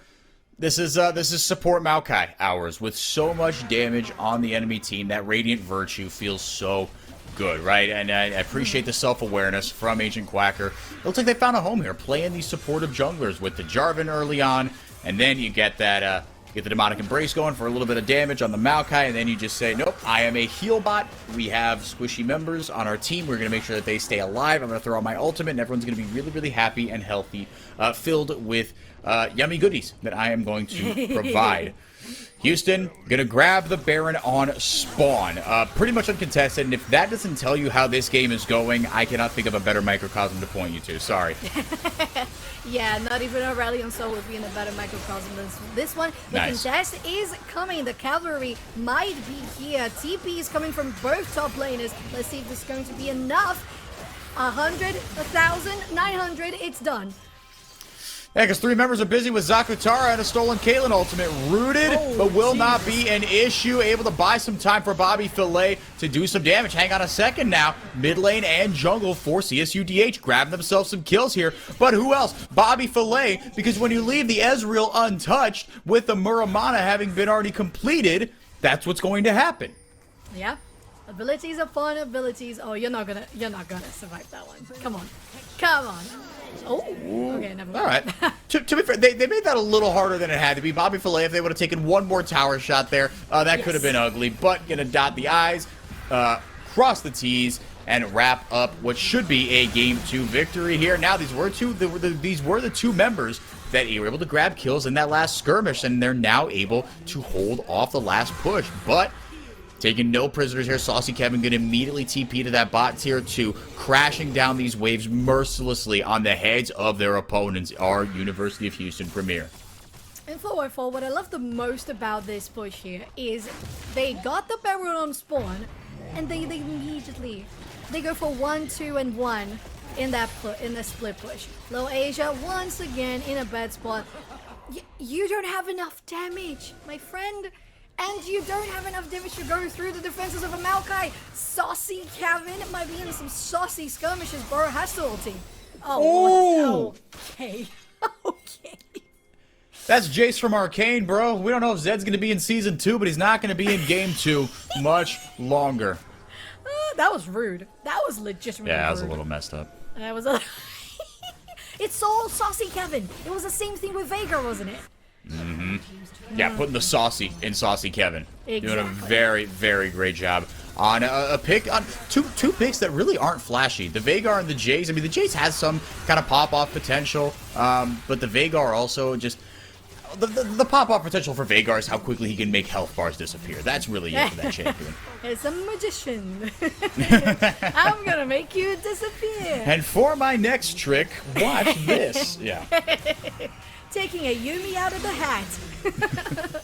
this is support Maokai hours with so much damage on the enemy team. That Radiant Virtue feels so good, right? And I appreciate the self-awareness from Ancient Quacker. It looks like they found a home here, playing these supportive junglers with the Jarvan early on, and then you get that. Get the Demonic Embrace going for a little bit of damage on the Maokai, and then you just say, nope, I am a heal bot. We have squishy members on our team. We're going to make sure that they stay alive. I'm going to throw on my ultimate, and everyone's going to be really, really happy and healthy, filled with yummy goodies that I am going to provide. Houston, going to grab the Baron on spawn. Pretty much uncontested, and if that doesn't tell you how this game is going, I cannot think of a better microcosm to point you to. Sorry.
Yeah, not even a rally on Soul would be in a better microcosm than this one. The contest is coming. The cavalry might be here. TP is coming from both top laners. Let's see if this is going to be enough. 100, 1,000, 900. It's done.
Yeah, because 3 members are busy with Zakutara and a stolen Caitlyn ultimate. Rooted, but will not be an issue. Able to buy some time for Bobby Filet to do some damage. Hang on a second now. Mid lane and jungle for CSUDH. Grabbing themselves some kills here. But who else? Bobby Filet, because when you leave the Ezreal untouched with the Muramana having been already completed, that's what's going to happen.
Yeah. Abilities upon abilities. Oh, you're not gonna survive that one. Come on. Oh, okay, never mind.
All right. to be fair, they made that a little harder than it had to be. Bobby Filet, if they would have taken one more tower shot there, that could have been ugly. But gonna dot the I's, cross the T's, and wrap up what should be a Game 2 victory here. Now, these were the 2 members that were able to grab kills in that last skirmish, and they're now able to hold off the last push. But Taking no prisoners here. Saucy Kevin going to immediately TP to that bot tier 2, crashing down these waves mercilessly on the heads of their opponents, our University of Houston Premier.
And for what I love the most about this push here is they got the Baron on spawn, and they immediately they go for 1, 2, and 1 in the split push. Low Asia once again in a bad spot. You don't have enough damage, my friend. And you don't have enough damage to go through the defenses of a Maokai. Saucy Kevin might be in some saucy skirmishes. Bro has to ulti. Oh, okay. Okay.
That's Jace from Arcane, bro. We don't know if Zed's going to be in Season 2, but he's not going to be in Game 2 much longer.
That was rude. That was legitimately rude.
Yeah, that was a little messed up.
That was a... It's all Saucy Kevin. It was the same thing with Veigar, wasn't it?
Mm-hmm. Yeah, putting the saucy in Saucy Kevin.
Exactly.
Doing a very, very great job on a pick, on two picks that really aren't flashy. The Veigar and the Jace. I mean, the Jace has some kind of pop-off potential, but the Veigar also just... The pop-off potential for Veigar is how quickly he can make health bars disappear. That's really it for that champion.
It's a magician. I'm gonna make you disappear.
And for my next trick, watch this. Yeah.
Taking a Yumi out of the hat.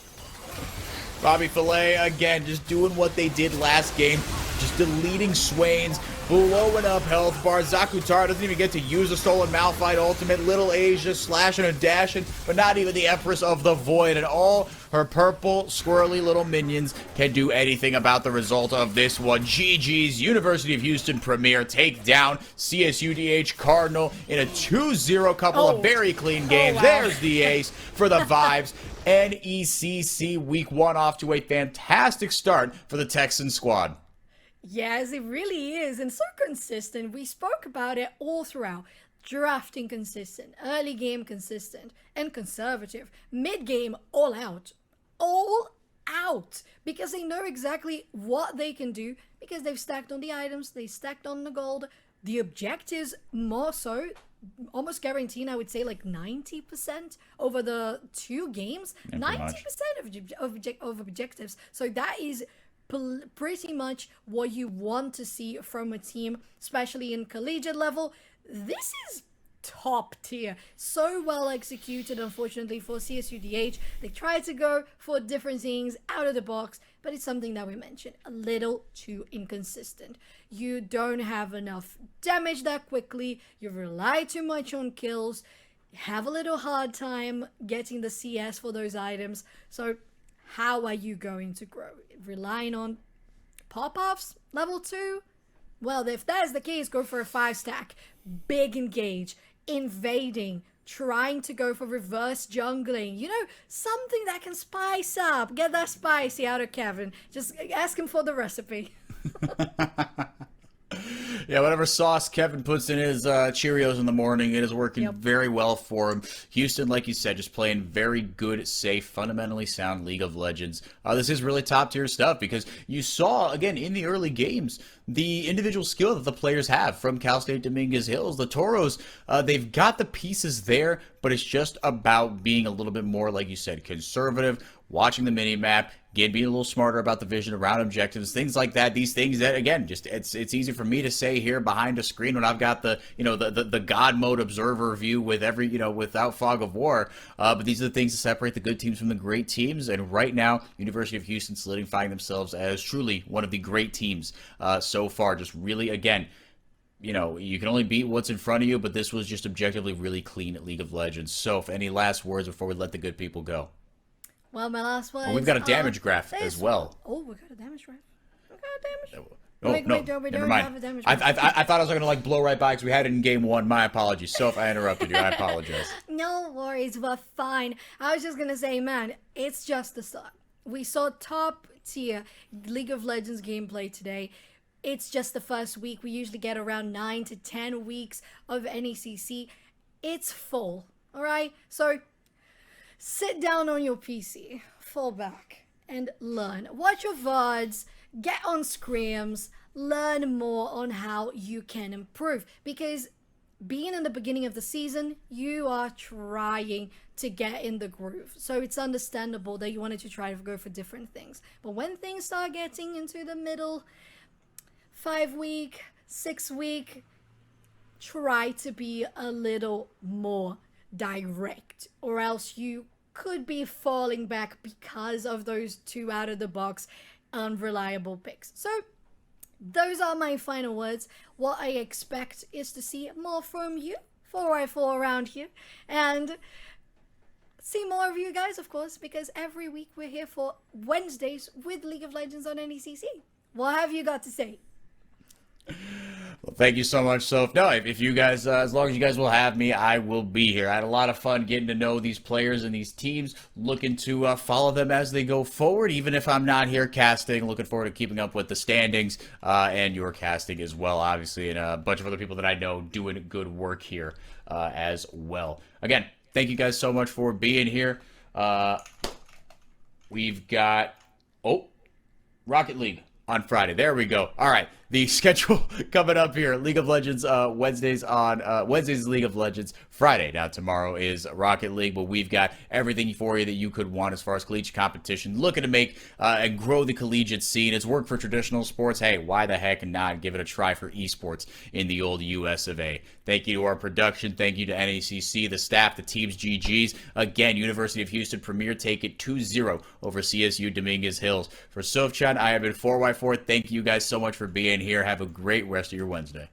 Bobby Filet, again, just doing what they did last game. Just deleting Swains, blowing up health bars. Zakutar doesn't even get to use a Stolen Malphite ultimate. Little Asia slashing and dashing, but not even the Empress of the Void. And all her purple, squirrely little minions can do anything about the result of this one. GG's University of Houston Premier take down CSUDH Cardinal in a 2-0 couple of very clean games.
Wow.
There's the ace for the vibes. NECC Week 1 off to a fantastic start for the Texan squad.
Yes, it really is, and so consistent. We spoke about it all throughout. Drafting consistent, early game consistent, and conservative. Mid game all out. All out! Because they know exactly what they can do, because they've stacked on the items, they stacked on the gold. The objectives more so, almost guaranteed, I would say like 90% over the 2 games. 90% of objectives. So that is pretty much what you want to see from a team, especially in collegiate level. This is top tier. So well executed, unfortunately, for CSUDH. They tried to go for different things out of the box, but it's something that we mentioned. A little too inconsistent. You don't have enough damage that quickly. You rely too much on kills. Have a little hard time getting the CS for those items. So how are you going to grow? Relying on pop-offs? Level 2? Well, if that is the case, go for a 5-stack. Big engage. Invading. Trying to go for reverse jungling. You know, something that can spice up. Get that spicy out of Kevin. Just ask him for the recipe.
Yeah, whatever sauce Kevin puts in his Cheerios in the morning, it is working very well for him. Houston, like you said, just playing very good, safe, fundamentally sound League of Legends. This is really top-tier stuff because you saw, again, in the early games, the individual skill that the players have from Cal State Dominguez Hills. The Toros, they've got the pieces there, but it's just about being a little bit more, like you said, conservative, watching the mini-map, again, being a little smarter about the vision around objectives, things like that. These things that, again, just it's easy for me to say here behind a screen when I've got the, you know, the God mode observer view with every, you know, without fog of war. But these are the things that separate the good teams from the great teams. And right now, University of Houston solidifying themselves as truly one of the great teams so far. Just really, again, you know, you can only beat what's in front of you, but this was just objectively really clean at League of Legends. So, if any last words before we let the good people go?
Well, my last one.
Oh, we've got a damage graph as well.
Oh, we got a damage graph. We got a damage.
Oh,
Wait,
no,
we
never
don't
mind.
have a damage
I
graph.
thought I was going to like blow right by because we had it in game 1. My apologies. So if I interrupted you, I apologize.
No worries, we're fine. I was just gonna say, man, it's just the start. We saw top tier League of Legends gameplay today. It's just the first week. We usually get around 9 to 10 weeks of NECC. It's full, all right? So sit down on your PC, fall back, and learn. Watch your VODs, get on scrims, learn more on how you can improve. Because being in the beginning of the season, you are trying to get in the groove. So it's understandable that you wanted to try to go for different things. But when things start getting into the middle, 5-week, 6-week, try to be a little more direct, or else you could be falling back because of those 2 out of the box unreliable picks. So those are my final words. What I expect is to see more from you, 4x4 around here, and see more of you guys, of course, because every week we're here for Wednesdays with League of Legends on NECC. What have you got to say?
Well, thank you so much, Soph. No, if you guys, as long as you guys will have me, I will be here. I had a lot of fun getting to know these players and these teams, looking to follow them as they go forward, even if I'm not here casting. Looking forward to keeping up with the standings and your casting as well, obviously, and a bunch of other people that I know doing good work here as well. Again, thank you guys so much for being here. We've got, Rocket League on Friday. There we go. All right. The schedule coming up here. League of Legends Wednesdays is League of Legends. Friday. Now tomorrow is Rocket League, but we've got everything for you that you could want as far as collegiate competition. Looking to make and grow the collegiate scene. It's worked for traditional sports. Hey, why the heck not give it a try for esports in the old US of A? Thank you to our production. Thank you to NECC, the staff, the team's GGs. Again, University of Houston Premier take it 2-0 over CSU Dominguez Hills. For Sophchan, I have been 4x4. Thank you guys so much for being here. Have a great rest of your Wednesday.